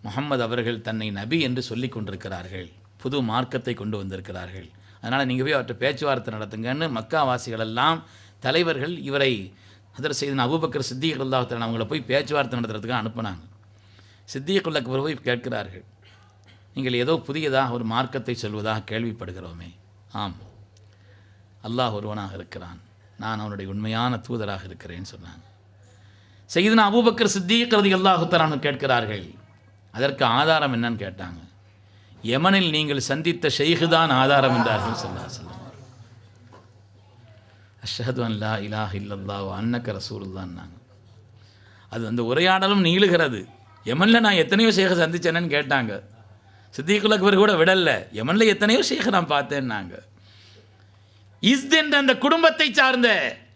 முஹம்மது அவர்கள் தன்னை நபி என்று சொல்லி கொண்டிருக்கிறார்கள், புது மார்க்கத்தை கொண்டு வந்திருக்கிறார்கள், அதனால் நீங்கள் போய் அவர்கிட்ட பேச்சுவார்த்தை நடத்துங்கன்னு மக்காவாசிகள் எல்லாம் தலைவர்கள் இவரை ஹதரத் சய்யிதுனா அபூபக்கர் சித்தீக் ரலியல்லாஹு தஆலா அவங்கள போய் பேச்சுவார்த்தை நடத்துறதுக்கு அனுப்புனாங்க. சித்தீக்குல் அக்பர் போய் கேட்கிறார்கள், நீங்கள் ஏதோ புதியதாக ஒரு மார்க்கத்தை சொல்வதாக கேள்விப்படுகிறோமே. ஆம், அல்லாஹ் ஒருவனாக இருக்கிறான், நான் அவனுடைய உண்மையான தூதராக இருக்கிறேன்னு சொன்னாங்க. சையதுனா அபூபக்கர் சித்தீக் ரலியல்லாஹு தஆலா அன்ஹு கேட்கிறார்கள், அதற்கு ஆதாரம் என்னன்னு கேட்டாங்க. யமனில் நீங்கள் சந்தித்த ஷெய்ഖ് தான் ஆதாரம் என்றார்கள் ஸல்லல்லாஹு அலைஹி வஸல்லம். அஷ்ஹது அன் லா இலாஹ இல்லல்லாஹ் வ அன்னக ரசூலுல்லாஹ்னாங்க. அது அந்த உரையாடலும் நீளுகிறது. யமனில் நான் எத்தனையோ ஷேഖை சந்திச்சேன்னு கேட்டாங்க. சித்திகுல் அக்பர் கூட விடல, யமனில் எத்தனையோ ஷேഖை நான் பார்த்தேன்னாங்க. இஸ்த் என்ற அந்த குடும்பத்தை சார்ந்த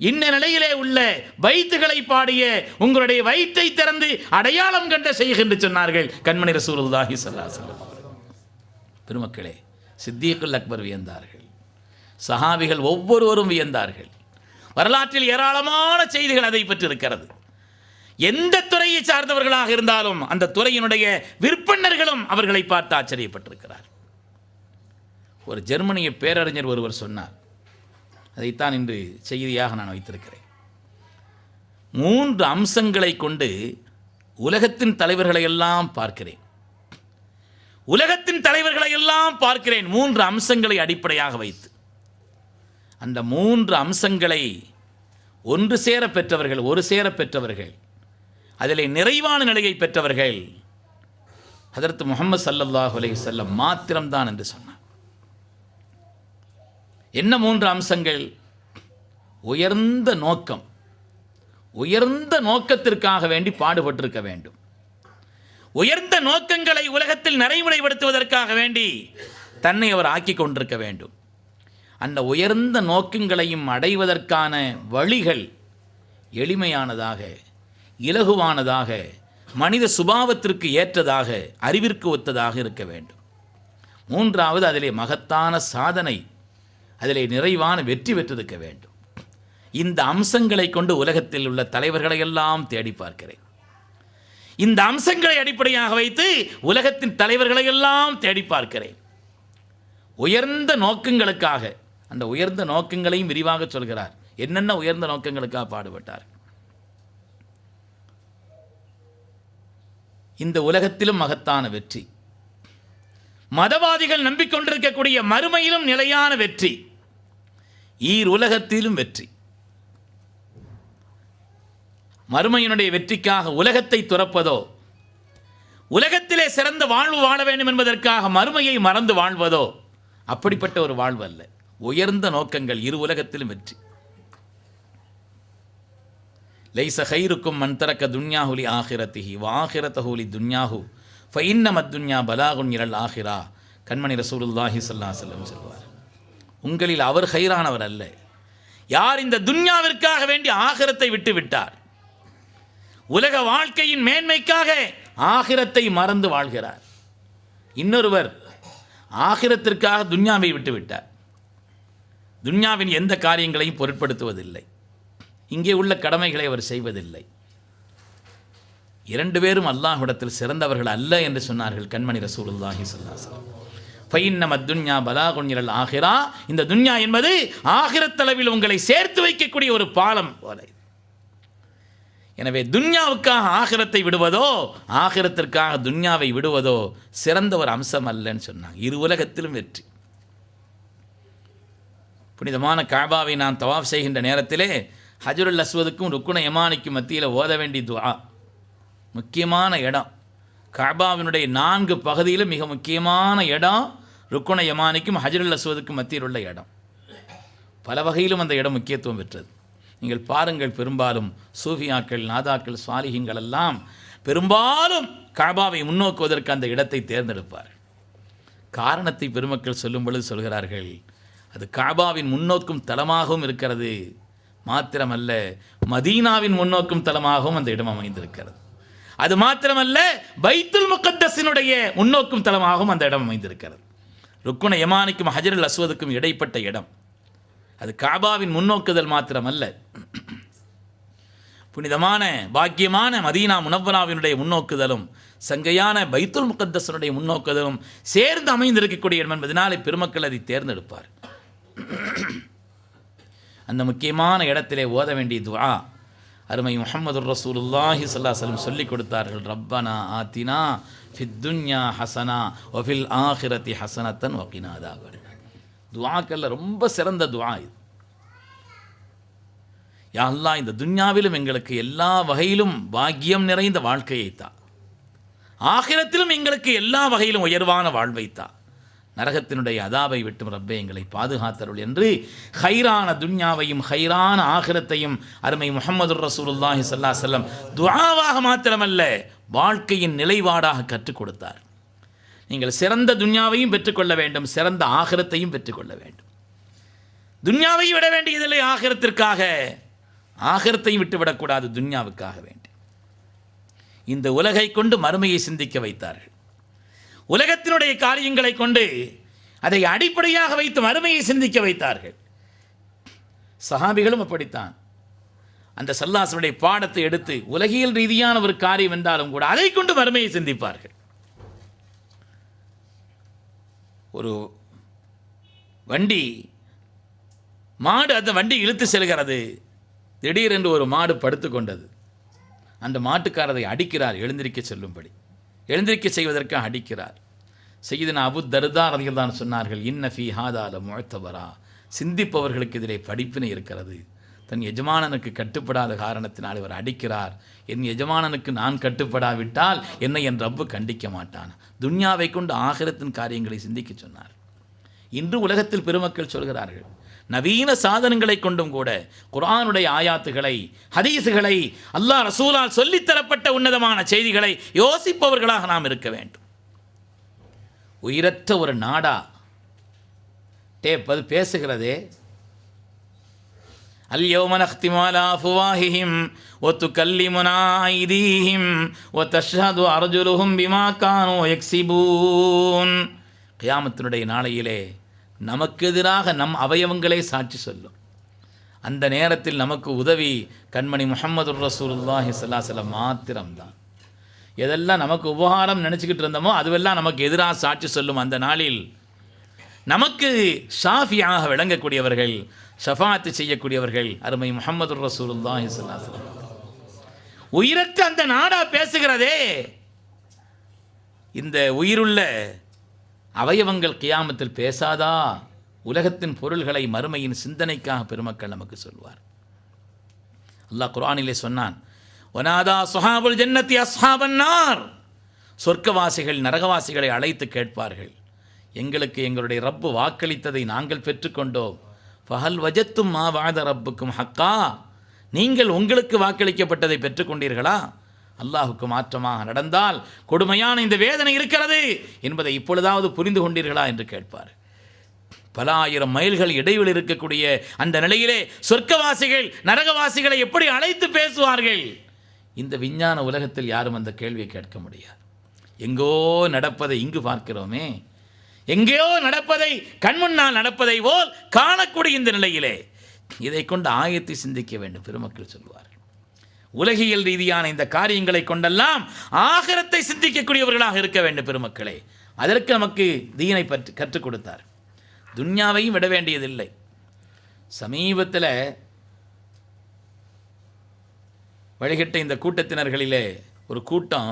இன்ன நிலையிலே உள்ள வைத்துகளை பாடிய உங்களுடைய வயிற்றை திறந்து அடையாளம் கண்ட ஷேഖ் என்று சொன்னார்கள் கண்மணி ரசூலுல்லாஹி ஸல்லல்லாஹு அலைஹி வஸல்லம். பெருமக்களே, சித்திகுல் அக்பர் வியந்தார்கள், சஹாபிகள் ஒவ்வொருவரும் வியந்தார்கள். வரலாற்றில் ஏராளமான செய்திகள் அதை பற்றி இருக்கிறது. எந்த துறையை சார்ந்தவர்களாக இருந்தாலும் அந்த துறையினுடைய விற்பனர்களும் அவர்களை பார்த்து ஆச்சரியப்பட்டிருக்கிறார். ஒரு ஜெர்மனிய பேரறிஞர் ஒருவர் சொன்னார், அதைத்தான் இன்று செய்தியாக நான் வைத்திருக்கிறேன். 3 அம்சங்களை கொண்டு உலகத்தின் தலைவர்களை எல்லாம் பார்க்கிறேன். உலகத்தின் தலைவர்களை எல்லாம் பார்க்கிறேன் 3 அம்சங்களை அடிப்படையாக வைத்து. அந்த 3 அம்சங்களை ஒன்று சேர பெற்றவர்கள், ஒரு சேர பெற்றவர்கள், அதிலே நிறைவான நிலையை பெற்றவர்கள் ஹஜ்ரத் முஹம்மது ஸல்லல்லாஹு அலைஹி வஸல்லம் மாத்திரம்தான் என்று சொன்னார். என்ன 3 அம்சங்கள்? உயர்ந்த நோக்கம், உயர்ந்த நோக்கத்திற்காக வேண்டி பாடுபட்டிருக்க வேண்டும். உயர்ந்த நோக்கங்களை உலகத்தில் நடைமுறைப்படுத்துவதற்காக வேண்டி தன்னை அவர் ஆக்கி கொண்டிருக்க வேண்டும். அந்த உயர்ந்த நோக்கங்களையும் அடைவதற்கான வழிகள் எளிமையானதாக, இலகுவானதாக, மனித சுபாவத்திற்கு ஏற்றதாக, அறிவிற்கு ஒத்ததாக இருக்க வேண்டும். 3வது, அதிலே மகத்தான சாதனை, அதிலே நிறைவான வெற்றி பெற்றிருக்க வேண்டும். இந்த அம்சங்களை கொண்டு உலகத்தில் உள்ள தலைவர்களை எல்லாம் தேடி பார்க்கிறேன். இந்த அம்சங்களை அடிப்படையாக வைத்து உலகத்தின் தலைவர்களை எல்லாம் தேடி பார்க்கிறேன். உயர்ந்த நோக்கங்களுக்காக, அந்த உயர்ந்த நோக்கங்களையும் விரிவாக சொல்கிறார். என்னென்ன உயர்ந்த நோக்கங்களுக்காக பாடுபட்டார்? இந்த உலகத்திலும் மகத்தான வெற்றி, மதவாதிகள் நம்பிக்கொண்டிருக்கக்கூடிய மறுமையிலும் நிலையான வெற்றி, உலகத்திலும் வெற்றி. மறுமையினுடைய வெற்றிக்காக உலகத்தை துறப்பதோ, உலகத்திலே சிறந்த வாழ்வு வாழ வேண்டும் என்பதற்காக மறுமையை மறந்து வாழ்வதோ அப்படிப்பட்ட ஒரு வாழ்வு அல்ல. உயர்ந்த நோக்கங்கள், உலகத்திலும் வெற்றி. லைஸ கைருக்கும் மன் தரக்க துன்யாஹு லி ஆஹிரத்திஹி வ ஆஹிரத்தஹு லி துன்யாஹு ஃப இன்னமத் துன்யா பலாகுன் இலல் ஆஹிரா. கண்மணி ரசூலுல்லாஹி ஸல்லல்லாஹு அலைஹி வஸல்லம் சொல்வார், உங்களில் அவர் கைரானவர் அல்ல யார் இந்த துன்யாவிற்காக வேண்டி ஆகிரத்தை விட்டு விட்டார். உலக வாழ்க்கையின் மேன்மைக்காக ஆகிரத்தை மறந்து வாழ்கிறார். இன்னொருவர் ஆகிரத்திற்காக துன்யாவை விட்டு விட்டார். துன்யாவின் எந்த காரியங்களையும் பொருட்படுத்துவதில்லை, இங்கே உள்ள கடமைகளை அவர் செய்வதில்லை. 2 பேரும் அல்லாஹ்விடத்தில் சிறந்தவர்கள் அல்ல என்று சொன்னார்கள் கண்மணி ரசூலுல்லாஹி ஸல்லல்லாஹு அலைஹி வஸல்லம். ஃபைன்னமத் துன்யா பலாகுன் இலல் ஆஹிரா. இந்த துன்யா என்பது ஆகிரத் அளவில் உங்களை சேர்த்து வைக்கக்கூடிய ஒரு பாலம் போல. எனவே துன்யாவுக்காக ஆகிரத்தை விடுவதோ, ஆகிரத்திற்காக துன்யாவை விடுவதோ சிறந்த ஒரு அம்சம் அல்லன்னு சொன்னாங்க. உலகத்திலும் வெற்றி. புனிதமான காபாவை நான் தவாஃப் செய்கின்ற நேரத்திலே ஹஜருல் அஸ்வதுக்கும் ருக்குன யமானிக்கும் மத்தியில் ஓத வேண்டிய துஆ, முக்கியமான இடம். காபாவினுடைய 4 பகுதியிலும் மிக முக்கியமான இடம் ருக்குன யமானிக்கும் ஹஜருல் அஸ்வதுக்கும் மத்தியில் உள்ள இடம். பல வகையிலும் அந்த இடம் முக்கியத்துவம் பெற்றது. நீங்கள் பாருங்கள், பெரும்பாலும் சூஃபியாக்கள், நாதாக்கள், சாலிஹீன்கள் எல்லாம் பெரும்பாலும் காபாவை முன்னோக்குவதற்கு அந்த இடத்தை தேர்ந்தெடுப்பார். காரணத்தை பெருமக்கள் சொல்லும் பொழுது சொல்கிறார்கள், அது காபாவின் முன்னோக்கும் தலமாகவும் இருக்கிறது, மாத்திரமல்ல மதீனாவின் முன்னோக்கும் தலமாகவும் அந்த இடம் அமைந்திருக்கிறது. அது மாத்திரமல்ல பைத்துல் முகத்தஸினுடைய முன்னோக்கும் தலமாகவும் அந்த இடம் அமைந்திருக்கிறது. ருக்குன யமானிக்கும் ஹஜருல் அஸ்வதுக்கும் இடைப்பட்ட இடம். அது காபாவின் முன்னோக்குதல் மாத்திரமல்ல, புனிதமான பாக்கியமான மதீனா முனவ்வராவினுடைய முன்னோக்குதலும் சங்கையான பைத்துல் முகத்தஸினுடைய முன்னோக்குதலும் சேர்ந்து அமைந்திருக்கக்கூடிய இடம் என்பதனாலே பெருமக்கள் அதை அருமை முஹம்மது ரசூலுல்லாஹி ஸல்லல்லாஹு அலைஹி வஸல்லம் சொல்லிக் கொடுத்தார்கள், ரப்பனா ஆத்தினா ஃபித் துன்யா ஹஸனா வ ஃபில் ஆখিরাতি ஹஸனத்தன் வ கினா அதாபன். துஆக்கல்ல ரொம்ப சிறந்த துஆ இது. யா அல்லாஹ், இந்த துன்யாவிலும் எங்களுக்கு எல்லா வகையிலும் பாக்கியம் நிறைந்த வாழ்க்கையை தா, ஆகிரத்திலும் எங்களுக்கு எல்லா வகையிலும் உயர்வான வாழ்வை தா, நரகத்தினுடைய அதாபை விட்டும் ரப்பே எங்களை பாதுகாத்தருள் என்று ஹைரான துன்யாவையும் ஹைரான ஆகிரத்தையும் அருமை முஹம்மது ரசூலுல்லாஹி ஸல்லல்லாஹு அலைஹி வஸல்லம் துஆவாக மாத்திரமல்ல வாழ்க்கையின் நிலைப்பாடாக கற்றுக் கொடுத்தார். நீங்கள் சிறந்த துன்யாவையும் பெற்றுக்கொள்ள வேண்டும், சிறந்த ஆகிரத்தையும் பெற்றுக்கொள்ள வேண்டும். துன்யாவை விட வேண்டியதில்லை ஆகிரத்திற்காக, ஆகிரத்தையும் விட்டுவிடக்கூடாது துன்யாவுக்காக வேண்டி. இந்த உலகை கொண்டு மறுமையை சிந்திக்க வைத்தார்கள். உலகத்தினுடைய காரியங்களை கொண்டு அதை அடிப்படையாக வைத்து மறுமையை சிந்திக்க வைத்தார்கள். சஹாபிகளும் அப்படித்தான். அந்த ஸல்லல்லாஹு பாடத்தை எடுத்து உலகியல் ரீதியான ஒரு காரியம் என்றாலும் கூட அதை கொண்டு மறுமையை சிந்திப்பார்கள். ஒரு வண்டி மாடு அந்த வண்டி இழுத்து செல்கிறது. திடீரென்று ஒரு மாடு படுத்து கொண்டது. அந்த மாட்டுக்காரரை அடிக்கிறார், எழுந்திருக்க சொல்லும்படி. எழுந்திருக்க செய்வதற்காக அடிக்கிறார். சய்யிதுனா அபூ தர்தா ரலியல்லாஹு அன்ஹு சொன்னார்கள், இன்ன ஃபீ ஹாதா லமுஅத்தபரா, சிந்திப்பவர்களுக்கு இதிலே படிப்பினை இருக்கிறது. தன் எஜமானனுக்கு கட்டுப்படாத காரணத்தினால் இவர் அடிக்கிறார். என் எஜமானனுக்கு நான் கட்டுப்படாவிட்டால் என்னை என் ரப்பு கண்டிக்க மாட்டான். துன்யாவை கொண்டு ஆகிரத்தின் காரியங்களை சிந்திக்க சொன்னார். இன்று உலகத்தில் பெருமக்கள் சொல்கிறார்கள், நவீன சாதனங்களை கொண்டும் கூட குர்ஆனுடைய ஆயாத்துகளை, ஹதீஸுகளை, அல்லாஹ் ரசூலால் சொல்லித்தரப்பட்ட உன்னதமான செய்திகளை யோசிப்பவர்களாக நாம் இருக்க வேண்டும். உயிரற்ற ஒரு நாடா டேப் அது பேசுகிறதே, அல்யௌம நக்திமு அலா அஃப்வாஹிஹிம் வ துகல்லிமுனா ஐதீஹிம் வ தஷ்ஹது அர்ஜுலுஹும் பிமா கானூ யக்ஸிபூன். கியாமத்தினுடைய நாளையிலே நமக்கு எதிராக நம் அவயவங்களே சாட்சி சொல்லும். அந்த நேரத்தில் நமக்கு உதவி கண்மணி முஹம்மது ரசூலுல்லாஹி ஸல்லல்லாஹு அலைஹி வஸல்லம் மாத்திரம்தான். எதெல்லாம் நமக்கு உபகாரம் நினச்சிக்கிட்டு இருந்தோமோ அதுவெல்லாம் நமக்கு எதிராக சாட்சி சொல்லும். அந்த நாளில் நமக்கு ஷாஃபியாக விளங்கக்கூடியவர்கள், ஷஃபாத்து செய்யக்கூடியவர்கள் அருமை முஹம்மது ரசூலுல்லாஹி ஸல்லல்லாஹு அலைஹி வஸல்லம். உயிரற்ற அந்த நாடா பேசுகிறதே, இந்த உயிருள்ள அவயவங்கள் கியாமத்தில் பேசாதா? உலகத்தின் பொருள்களை மறுமையின் சிந்தனைக்காக பெருமக்கள் நமக்கு சொல்வார். அல்லாஹ் குர்ஆனிலே சொன்னான், வனாதா ஸஹாபுல் ஜன்னத்தி அஸ்ஹாபன் நார், சொர்க்கவாசிகள் நரகவாசிகளை அழைத்து கேட்பார்கள், எங்களுக்கு எங்களுடைய ரப்பு வாக்களித்ததை நாங்கள் பெற்றுக்கொண்டோம். ஃபஹல் வஜத்தும் மா வஅத ரப்புக்கும் ஹக்கா, நீங்கள் உங்களுக்கு வாக்களிக்கப்பட்டதை பெற்றுக்கொண்டீர்களா? அல்லாஹுக்கு மாற்றமாக நடந்தால் கொடுமையான இந்த வேதனை இருக்கிறது என்பதை இப்பொழுதாவது புரிந்து கொண்டீர்களா என்று கேட்பார். பல ஆயிரம் மைல்கள் இடைவெளி இருக்கக்கூடிய அந்த நிலையிலே சொர்க்கவாசிகள் நரகவாசிகளை எப்படி அழைத்து பேசுவார்கள்? இந்த விஞ்ஞான உலகத்தில் யாரும் அந்த கேள்வியை கேட்க முடியாது. எங்கோ நடப்பதை இங்கு பார்க்கிறோமே, எங்கேயோ நடப்பதை கண்முன்னால் நடப்பதை போல் காணக்கூடிய இந்த நிலையிலே இதை கொண்டு ஆயத்தை சிந்திக்க வேண்டும் பெருமக்கள் சொல்வார். உலகியல் ரீதியான இந்த காரியங்களை கொண்டெல்லாம் ஆகிரத்தை சிந்திக்கக்கூடியவர்களாக இருக்க வேண்டும் பெருமக்களே. அதற்கு நமக்கு தீனை பற்றி கற்றுக் கொடுத்தார். துன்யாவையும் விட வேண்டியதில்லை. சமீபத்தில் வழிகட்ட இந்த கூட்டத்தினர்களிலே ஒரு கூட்டம்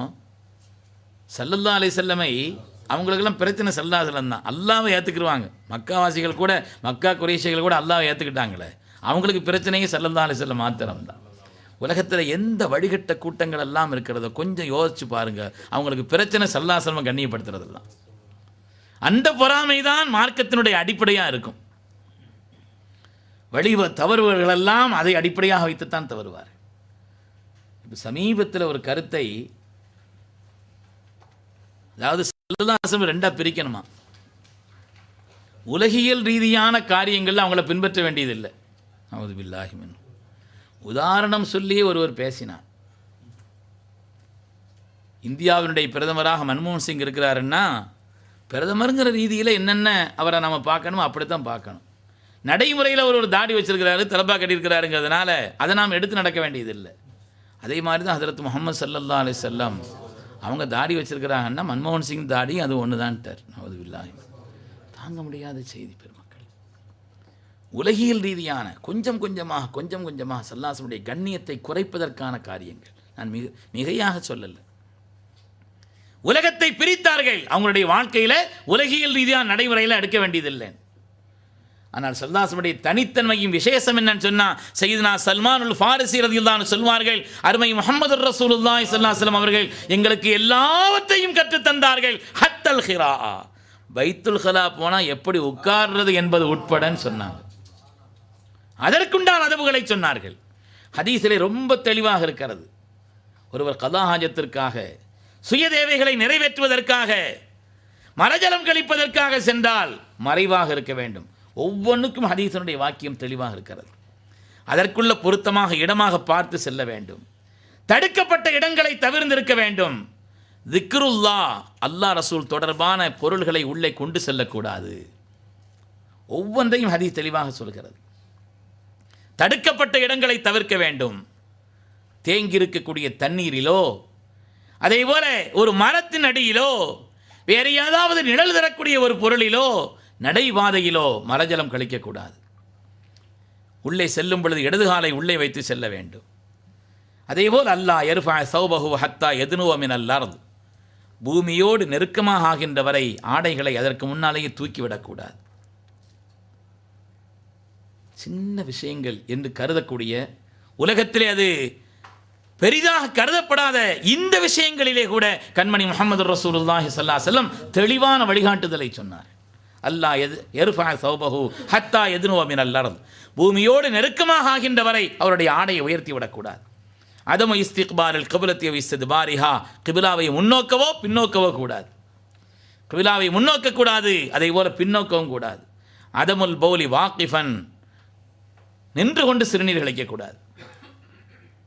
ஸல்லல்லாஹு அலைஹி வஸல்லமை, அவங்களுக்கெல்லாம் பிரச்சனை ஸல்லல்லாஹு அலைஹி வஸல்லம் தான், அல்லாஹ்வை ஏற்றுக்குருவாங்க. மக்காவாசிகள் கூட, மக்கா குறைஷிகள் கூட அல்லாஹ்வை ஏற்றுக்கிட்டாங்களே, அவங்களுக்கு பிரச்சனையே ஸல்லல்லாஹு அலைஹி வஸல்லம் மாத்திரம்தான். உலகத்தில் எந்த வழிகட்ட கூட்டங்கள் எல்லாம் இருக்கிறதோ கொஞ்சம் யோசிச்சு பாருங்கள். அவங்களுக்கு பிரச்சனை ஸல்லல்லாஹு அலைஹி வஸல்லம் கண்ணியப்படுத்துறது தான். அந்த பொறாமை தான் மார்க்கத்தினுடைய அடிப்படையாக இருக்கும். தவறுவர்களெல்லாம் அதை அடிப்படையாக வைத்துத்தான் தவறுவார். இப்போ சமீபத்தில் ஒரு கருத்தை, அதாவது ஸல்லல்லாஹு அலைஹி வஸல்லம் ரெண்டாக பிரிக்கணுமா, உலகியல் ரீதியான காரியங்களில் அவங்கள பின்பற்ற வேண்டியதில்லை. அவுது பில்லாஹி மின். உதாரணம் சொல்லி ஒருவர் பேசினார். இந்தியாவினுடைய பிரதமராக மன்மோகன் சிங் இருக்கிறாருன்னா, பிரதமருங்கிற ரீதியில் என்னென்ன அவரை நம்ம பார்க்கணுமோ அப்படித்தான் பார்க்கணும். நடைமுறையில் ஒரு தாடி வச்சிருக்கிறாரு, தலப்பா கட்டியிருக்கிறாருங்கிறதுனால அதை நாம் எடுத்து நடக்க வேண்டியதில்லை. அதே மாதிரி தான் ஹஜ்ரத் முஹம்மது ஸல்லல்லாஹு அலைஹி வஸல்லம் அவங்க தாடி வச்சிருக்கிறாங்கன்னா மன்மோகன் சிங் தாடி அது ஒன்று தான்ட்டார். அவுது பில்லாஹி. தாங்க முடியாத செய்தி பெருமக்கள். உலகியல் ரீதியான கொஞ்சம் கொஞ்சமாக ஸல்லல்லாஹு கண்ணியத்தை குறைப்பதற்கான காரியங்கள். நான் மிகையாக சொல்லல. உலகத்தை பிரித்தார்கள். அவங்களுடைய வாழ்க்கையில் உலகியல் ரீதியான நடைமுறையில் எடுக்க வேண்டியதில்லை. ஆனால் ஸல்லல்லாஹு தனித்தன்மையும் விசேஷம் என்னன்னு சொன்னால், சையதுனா சல்மானுல் ஃபாரிஸி ரலியல்லாஹு அன்ஹு சொல்வார்கள், அருமை முஹம்மது ரசூலுல்லாஹி ஸல்லல்லாஹு அலைஹி வஸல்லம் அவர்கள் எங்களுக்கு எல்லாவற்றையும் கற்றுத் தந்தார்கள். ஹத்தல் ஹிராஆ, பைத்துல் ஹலா போனால் எப்படி உட்கார்றது என்பது உட்படன்னு சொன்னாங்க. அதற்குண்டான அதவுகளை சொன்னார்கள். ஹதீஸிலே ரொம்ப தெளிவாக இருக்கிறது. ஒருவர் கதா ஹாஜத்திற்காக, சுய தேவைகளை நிறைவேற்றுவதற்காக, மரஜலம் கழிப்பதற்காக சென்றால் மறைவாக இருக்க வேண்டும். ஒவ்வொன்றுக்கும் ஹதீஸனுடைய வாக்கியம் தெளிவாக இருக்கிறது. அதற்குள்ள பொருத்தமாக இடமாக பார்த்து செல்ல வேண்டும். தடுக்கப்பட்ட இடங்களை தவிர்ந்திருக்க வேண்டும். திக்ருல்லா, அல்லாஹ் ரசூல் தொடர்பான பொருள்களை உள்ளே கொண்டு செல்லக்கூடாது. ஒவ்வொன்றையும் ஹதீஸ் தெளிவாக சொல்கிறது. தடுக்கப்பட்ட இடங்களை தவிர்க்க வேண்டும். தேங்கியிருக்கக்கூடிய தண்ணீரிலோ, அதே போல ஒரு மரத்தின் அடியிலோ, வேறு ஏதாவது நிழல் தரக்கூடிய ஒரு பொருளிலோ, நடைபாதையிலோ மரஜலம் கழிக்கக்கூடாது. உள்ளே செல்லும் பொழுது இடதுகாலை உள்ளே வைத்து செல்ல வேண்டும். அதேபோல் அல்லாஹ் யர்ஃபா ஸௌபஹு ஹத்தா யதுனுவ மினல் அர்த், பூமியோடு நெருக்கமாக ஆகின்ற வரை ஆடைகளை அதற்கு முன்னாலேயே தூக்கிவிடக்கூடாது. சின்ன விஷயங்கள் என்று கருதக்கூடிய, உலகத்திலே அது பெரிதாக கருதப்படாத இந்த விஷயங்களிலே கூட கண்மணி முஹம்மது ரசூலுல்லாஹி ஸல்லல்லாஹு அலைஹி வஸல்லம் தெளிவான வழிகாட்டுதலை சொன்னார். அல்லாஹ் யர்ஃபா ஸௌபஹு ஹத்தா யதுனுவ மினல் அர்த், பூமியோடு நெருக்கமாக ஆகின்ற வரை அவருடைய ஆடையை உயர்த்தி விடக்கூடாது. அதம இஸ்திக்பாரில் கிப்லத்தி வ இஸ்தித்பாரிஹா, கிபிலாவை முன்னோக்கவோ பின்னோக்கவோ கூடாது. கிபிலாவை முன்னோக்கக்கூடாது, அதே போல பின்னோக்கவும் கூடாது. அதமுல் பௌலி வாக்கிஃபன், நின்று கொண்டு சிறுநீர் கழிக்கக்கூடாது.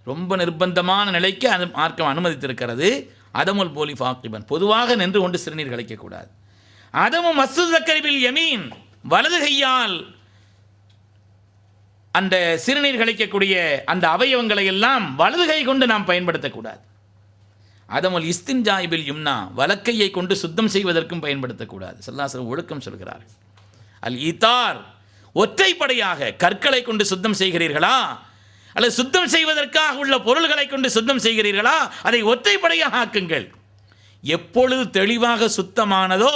ரொம்ப நிர்பந்தமான நிலைக்கு அது மார்க்கம் அனுமதித்திருக்கிறது. அதமுல் பௌலி வாக்கிஃபன், பொதுவாக நின்று கொண்டு சிறுநீர் கழிக்கக்கூடாது. அதமு மஸ்ஸு ஸக்கரிபில் யமீன், வலது கையால் அந்த சிறுநீர் கழிக்கக்கூடிய அந்த அவயவங்களை எல்லாம் வலது கை கொண்டு நாம் பயன்படுத்தக்கூடாது. அதமுல் இஸ்தின்ஜாயிபில் யும்னா, வலக்கையை கொண்டு சுத்தம் செய்வதற்கும் பயன்படுத்தக்கூடாது. ஸல்லல்லாஹு அலைஹி வஸல்லம் ஒழுக்கம் சொல்கிறார். அல் ஈத்தார், ஒற்றைப்படையாக கற்களை கொண்டு சுத்தம் செய்கிறீர்களா, அல்லது சுத்தம் செய்வதற்காக உள்ள பொருள்களை கொண்டு சுத்தம் செய்கிறீர்களா, அதை ஒற்றைப்படையாக ஆக்குங்கள். எப்பொழுது தெளிவாக சுத்தமானதோ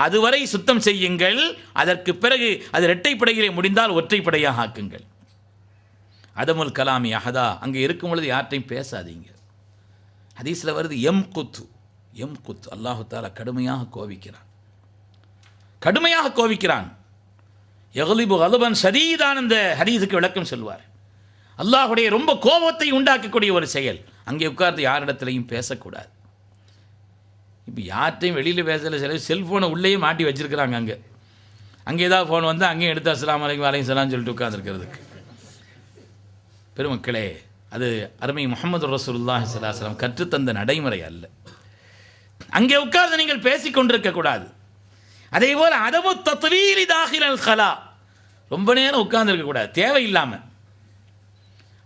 அதுவரை சுத்தம் செய்யுங்கள். அதற்கு பிறகு அது இரட்டைப்படையிலே முடிந்தால் ஒற்றைப்படையாக ஆக்குங்கள். அதமுல் கலாமி அஹதா, அங்கே இருக்கும் பொழுது யார்ட்டையும் பேசாதீங்க. ஹதீஸில் வருது எம் குத், அல்லாஹு தாலா கடுமையாக கோபிக்கிறான். யக்லிபு கலபன் ஷதீதான், அந்த ஹதீஸுக்கு விளக்கம் சொல்வார். அல்லாஹுடைய ரொம்ப கோபத்தை உண்டாக்கக்கூடிய ஒரு செயல். அங்கே உட்கார்ந்து யாரிடத்திலையும் பேசக்கூடாது. இப்போ யார்ட்டையும் வெளியில் பேசல, சில செல்ஃபோனை உள்ளேயே மாட்டி வச்சுருக்கிறாங்க. அங்கே ஏதாவது ஃபோன் வந்து அங்கேயும் எடுத்து அஸ்ஸலாமு அலைக்கும் வலைக்கும் சலாம்னு சொல்லிட்டு உட்காந்துருக்கிறதுக்கு. பெருமக்களே, அது அருமை முஹம்மது ரசூலுல்லாஹி ஸல்லல்லாஹு அலைஹி வஸல்லம் கற்றுத்தந்த நடைமுறை அல்ல. அங்கே உட்கார்ந்து நீங்கள் பேசி கொண்டிருக்கக்கூடாது. அதே போல் அதமு தத்வீலி தாஹிலல் ஹலா, ரொம்ப நேரம் உட்கார்ந்துருக்கக்கூடாது தேவையில்லாமல்.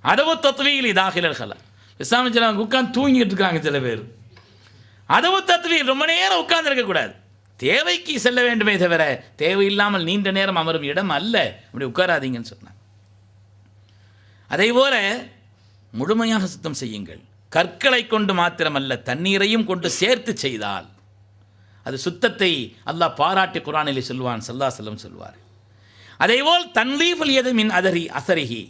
அதமு தத்வீலி தாஹிலல் ஹலா, இஸ்லாமிய உட்காந்து தூங்கிட்டு இருக்காங்க சில பேர். அதவு தத்வீல், ரொம்ப நேரம் உட்கார்ந்து இருக்கக்கூடாது. தேவைக்கு செல்ல வேண்டுமே தவிர தேவையில்லாமல் நீண்ட நேரம் அமரும் இடம் அல்ல, அப்படி உட்காராதீங்கன்னு சொன்னாங்க. அதே போல முழுமையாக சுத்தம் செய்யுங்கள். கற்களை கொண்டு மாத்திரமல்ல, தண்ணீரையும் கொண்டு சேர்த்து செய்தால் அது சுத்தத்தை அல்லாஹ் பாராட்டி குர்ஆனிலே சொல்வான். ஸல்லல்லாஹு அலைஹி வஸல்லம் சொல்வார். அதேபோல் தன்லீஃபுல் யது மின் அஸரிஹி,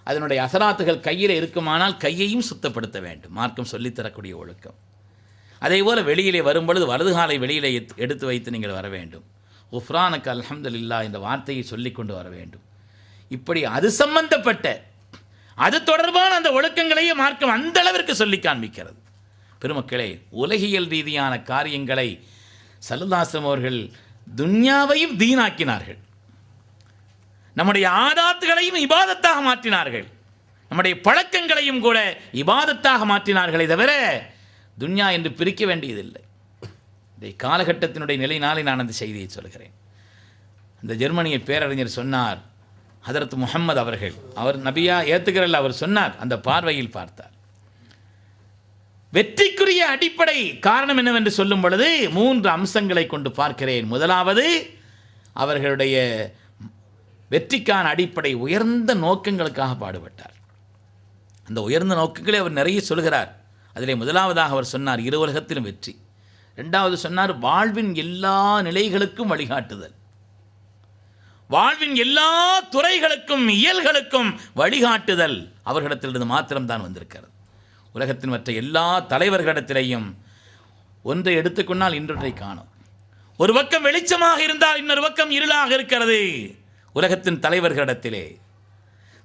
அதனுடைய அசராத்துகள் கையில் இருக்குமானால் கையையும் சுத்தப்படுத்த வேண்டும். மார்க்கம் சொல்லித்தரக்கூடிய ஒழுக்கம். அதே போல் வெளியிலே வரும்பொழுது வலது காலை வெளியிலே எடுத்து வைத்து நீங்கள் வர வேண்டும். உஃப்ரானுக்கு அல்ஹம்துலில்லாஹ் இந்த வார்த்தையை சொல்லிக்கொண்டு வர வேண்டும். இப்படி அது சம்பந்தப்பட்ட, அது தொடர்பான அந்த ஒழுக்கங்களையே மார்க்கம் அந்த அளவிற்கு சொல்லி காண்பிக்கிறது. பெருமக்களே, உலகியல் ரீதியான காரியங்களை ஸல்லல்லாஹு அலைஹி வஸல்லம் அவர்கள் துன்யாவையும் தீனாக்கினார்கள். நம்முடைய ஆதாத்துகளையும் இபாதத்தாக மாற்றினார்கள். நம்முடைய பழக்கங்களையும் கூட இபாதத்தாக மாற்றினார்களே தவிர துன்யா என்று பிரிக்க வேண்டியதில்லை. இந்த காலகட்டத்தினுடைய நிலையினாலே நான் அந்த செய்தியை சொல்கிறேன். அந்த ஜெர்மனிய பேரறிஞர் சொன்னார், ஹதரத் முஹம்மது அவர்கள், அவர் நபியா ஏற்றுக்கிறல்ல, அவர் சொன்னார், அந்த பார்வையில் பார்த்தார். வெற்றிக்குரிய அடிப்படை காரணம் என்னவென்று சொல்லும் பொழுது 3 அம்சங்களை கொண்டு பார்க்கிறேன். முதலாவது, அவர்களுடைய வெற்றிக்கான அடிப்படை உயர்ந்த நோக்கங்களுக்காக பாடுபட்டார். அந்த உயர்ந்த நோக்கங்களை அவர் நிறைய சொல்கிறார். அதிலே முதலாவதாக அவர் சொன்னார் இரு உலகத்திலும் வெற்றி. இரண்டாவது சொன்னார் வாழ்வின் எல்லா நிலைகளுக்கும் வழிகாட்டுதல். வாழ்வின் எல்லா துறைகளுக்கும் இயல்களுக்கும் வழிகாட்டுதல் அவர்களிடத்திலிருந்து மாத்திரம்தான் வந்திருக்கிறது. உலகத்தின் மற்ற எல்லா தலைவர்களிடத்திலேயும் ஒன்றை எடுத்துக்கொண்டால் இன்னொன்றை காணும். ஒரு பக்கம் வெளிச்சமாக இருந்தால் இன்னொரு பக்கம் இருளாக இருக்கிறது. உலகத்தின் தலைவர்களிடத்திலே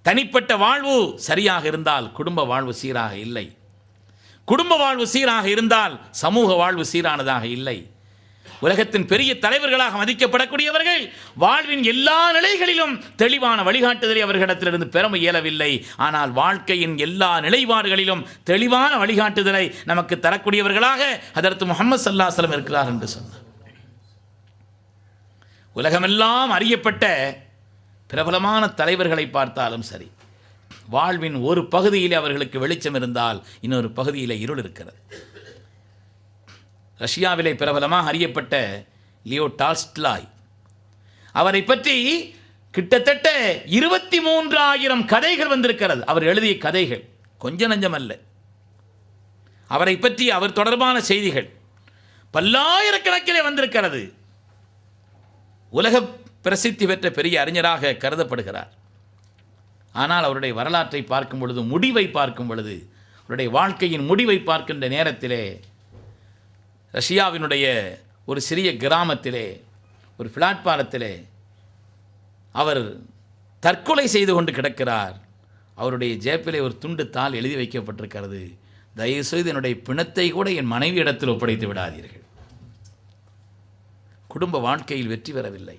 தனிப்பட்ட வாழ்வு சரியாக இருந்தால் குடும்ப வாழ்வு சீராக இல்லை. குடும்ப வாழ்வு சீராக இருந்தால் சமூக வாழ்வு சீரானதாக இல்லை. உலகத்தின் பெரிய தலைவர்களாக மதிக்கப்படக்கூடியவர்கள் வாழ்வின் எல்லா நிலைகளிலும் தெளிவான வழிகாட்டுதலை அவர்களிடத்திலிருந்து பெற இயலவில்லை. ஆனால் வாழ்க்கையின் எல்லா நிலைப்பாடுகளிலும் தெளிவான வழிகாட்டுதலை நமக்கு தரக்கூடியவர்களாக ஹதரத் முஹம்மது ஸல்லல்லாஹு அலைஹி வஸல்லம் இருக்கிறார் என்று சொன்னார். உலகமெல்லாம் அறியப்பட்ட பிரபலமான தலைவர்களை பார்த்தாலும் சரி, வாழ்வின் ஒரு பகுதியிலே அவர்களுக்கு வெளிச்சம் இருந்தால் இன்னொரு பகுதியிலே இருள் இருக்கிறது. ரஷ்யாவிலே பிரபலமாக அறியப்பட்ட லியோ டால்ஸ்டாய், அவரை பற்றி கிட்டத்தட்ட 23,000 கதைகள் வந்திருக்கிறது. அவர் எழுதிய கதைகள் கொஞ்ச நஞ்சமல்ல. அவரை பற்றி அவர் தொடர்பான செய்திகள் பல்லாயிரக்கணக்கிலே வந்திருக்கிறது. உலக பிரசித்தி பெற்ற பெரிய அறிஞராக கருதப்படுகிறார். ஆனால் அவருடைய வரலாற்றை பார்க்கும் பொழுது, முடிவை பார்க்கும் பொழுது, அவருடைய வாழ்க்கையின் முடிவை பார்க்கின்ற நேரத்திலே ரஷ்யாவினுடைய ஒரு சிறிய கிராமத்திலே ஒரு பிளாட்பாரத்திலே அவர் தற்கொலை செய்து கொண்டு கிடக்கிறார். அவருடைய ஜேப்பிலே ஒரு துண்டு தாள் எழுதி வைக்கப்பட்டிருக்கிறது, தயவுசெய்து என்னுடைய பிணத்தை கூட என் மனைவி இடத்தில் ஒப்படைத்து விடாதீர்கள். குடும்ப வாழ்க்கையில் வெற்றி பெறவில்லை.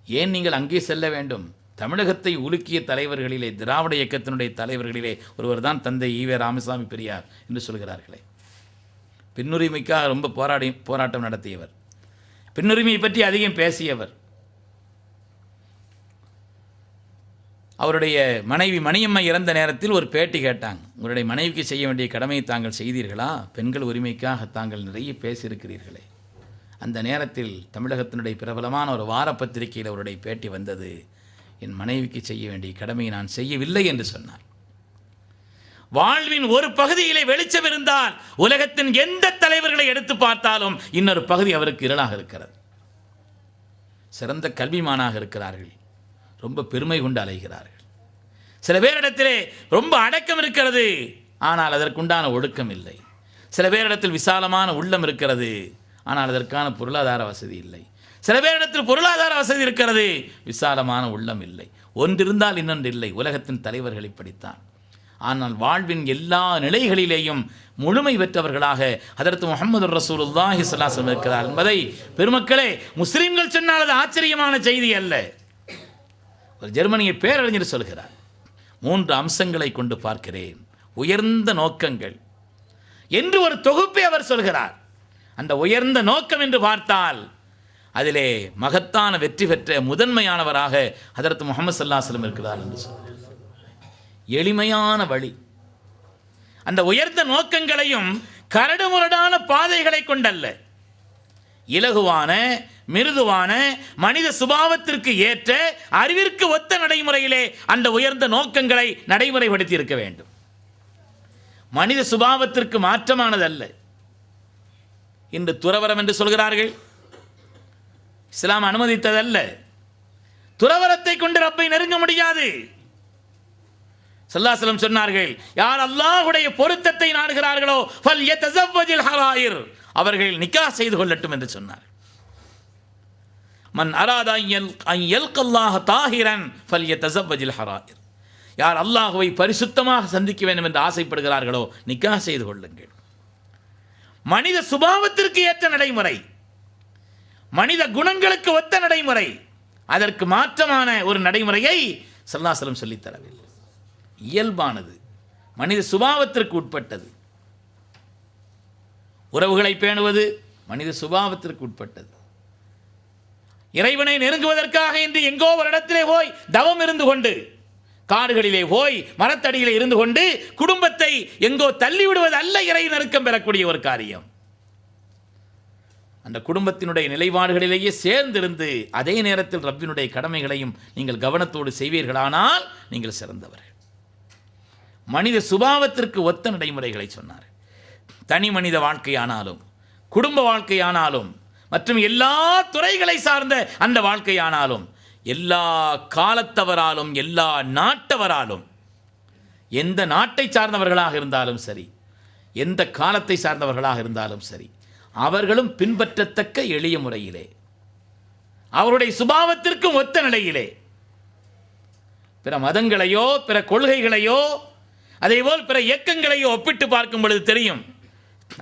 ஏன் நீங்கள் அங்கே செல்ல வேண்டும்? தமிழகத்தை உலுக்கிய தலைவர்களிலே, திராவிட இயக்கத்தினுடைய தலைவர்களிலே ஒருவர் தான் தந்தை ஈவே ராமசாமி பெரியார் என்று சொல்கிறார்களே. பெண்ணுரிமைக்காக ரொம்ப போராட்டம் நடத்தியவர், பெண்ணுரிமையை பற்றி அதிகம் பேசியவர். அவருடைய மனைவி மணியம்மை இறந்த நேரத்தில் ஒரு பேட்டி கேட்டாங்க, உங்களுடைய மனைவிக்கு செய்ய வேண்டிய கடமையை தாங்கள் செய்தீர்களா? பெண்கள் உரிமைக்காக தாங்கள் நிறைய பேசியிருக்கிறீர்களே. அந்த நேரத்தில் தமிழகத்தினுடைய பிரபலமான ஒரு வாரப்பத்திரிகையில் அவருடைய பேட்டி வந்தது, என் மனைவிக்கு செய்ய வேண்டிய கடமையை நான் செய்யவில்லை என்று சொன்னார். வாழ்வின் ஒரு பகுதியிலே வெளிச்சம் இருந்தால் உலகத்தின் எந்த தலைவர்களை எடுத்து பார்த்தாலும் இன்னொரு பகுதி அவருக்கு இருளாக இருக்கிறது. சிறந்த கல்விமானாக இருக்கிறார்கள், ரொம்ப பெருமை கொண்டு அலைகிறார்கள். சில பேரிடத்திலே ரொம்ப அடக்கம் இருக்கிறது, ஆனால் அதற்குண்டான ஒழுக்கம் இல்லை. சில பேரிடத்தில் விசாலமான உள்ளம் இருக்கிறது, ஆனால் அதற்கான பொருளாதார வசதி இல்லை. சில பேரிடத்தில் பொருளாதார வசதி இருக்கிறது, விசாலமான உள்ளம் இல்லை. ஒன்றிருந்தால் இன்னொன்று இல்லை. உலகத்தின் தலைவர்கள் இப்படித்தான். ஆனால் வாழ்வின் எல்லா நிலைகளிலேயும் முழுமை பெற்றவர்களாக ஹதரத் முஹம்மது ரசூலுல்லாஹி ஸல்லல்லாஹு அலைஹி வஸல்லம் இருக்கிறார் என்பதை பெருமக்களே, முஸ்லிம்கள் சொன்னால் அது ஆச்சரியமான செய்தி அல்ல. ஒரு ஜெர்மனிய பேரறிஞர் சொல்கிறார், 3 அம்சங்களை கொண்டு பார்க்கிறேன், உயர்ந்த நோக்கங்கள் என்று ஒரு தொகுப்பை அவர் சொல்கிறார். அந்த உயர்ந்த நோக்கம் என்று பார்த்தால் அதிலே மகத்தான வெற்றி பெற்ற முதன்மையானவராக ஹதரத் முஹம்மது ஸல்லல்லாஹு அலைஹி வஸல்லம் இருக்கிறார் என்று சொல்கிறார். எளிமையான வழி, அந்த உயர்ந்த நோக்கங்களையும் கரடுமுரடான பாதைகளை கொண்டல்ல, இலகுவான மிருதுவான மனித சுபாவத்திற்கு ஏற்ற அறிவிற்கு ஒத்த நடைமுறையிலே அந்த உயர்ந்த நோக்கங்களை நடைமுறைப்படுத்தி இருக்க வேண்டும். மனித சுபாவத்திற்கு மாற்றமானதல்ல. இன்று துறவரம் என்று சொல்கிறார்கள், இஸ்லாம் அனுமதித்ததல்ல. துறவரத்தை கொண்டு ரப்பை நெருங்க முடியாது. ஸல்லல்லாஹு அலைஹி வஸல்லம் சொன்னார்கள், யார் அல்லாஹ்வுடைய பொருத்தத்தை நாடுகிறார்களோ ஃபல்யதஸவ்வஜில் ஹராயிர், அவர்கள் நிக்காஹ் செய்து கொள்ளட்டும் என்று சொன்னார். மன் அராத அன் யல்கல்லாஹ தாஹிரன் ஃபல்யதஸவ்வஜில் ஹராயிர், யார் அல்லாஹ்வை பரிசுத்தமாக சந்திக்க வேண்டும் என்று ஆசைப்படுகிறார்களோ நிக்காஹ் செய்து கொள்ளுங்கள். மனித சுபாவத்திற்கு ஏற்ற நடைமுறை, மனித குணங்களுக்கு ஒத்த நடைமுறை, அதற்கு மாற்றமான ஒரு நடைமுறையை ஸல்லல்லாஹு அலைஹி வஸல்லம் சொல்லித் தரவில்லை. இயல்பானது, மனித சுபாவத்திற்கு உட்பட்டது. உறவுகளை பேணுவது மனித சுபாவத்திற்கு உட்பட்டது. இறைவனை நெருங்குவதற்காக இன்று எங்கோ ஒரு இடத்திலே போய் தவம் இருந்து கொண்டு, காடுகளிலே போய் மரத்தடியிலே இருந்து கொண்டு குடும்பத்தை எங்கோ தள்ளிவிடுவது அல்ல இறை நெருக்கம் பெறக்கூடிய ஒரு காரியம். அந்த குடும்பத்தினுடைய நிலைப்பாடுகளிலேயே சேர்ந்திருந்து அதே நேரத்தில் ரப்பினுடைய கடமைகளையும் நீங்கள் கவனத்தோடு செய்வீர்களானால் நீங்கள் சிறந்தவர்கள். மனித சுபாவத்திற்கு ஒத்த நடைமுறைகளை சொன்னார். தனி மனித வாழ்க்கையானாலும் குடும்ப வாழ்க்கையானாலும் மற்றும் எல்லா துறைகளை சார்ந்த அந்த வாழ்க்கையானாலும் எல்லா காலத்தவராலும் எல்லா நாட்டவராலும், எந்த நாட்டை சார்ந்தவர்களாக இருந்தாலும் சரி, எந்த காலத்தை சார்ந்தவர்களாக இருந்தாலும் சரி, அவர்களும் பின்பற்றத்தக்க எளிய முறையிலே அவருடைய சுபாவத்திற்கும் ஒத்த நிலையிலே பிற மதங்களையோ பிற கொள்கைகளையோ அதேபோல் பிற இயக்கங்களையோ ஒப்பிட்டு பார்க்கும் பொழுது தெரியும்,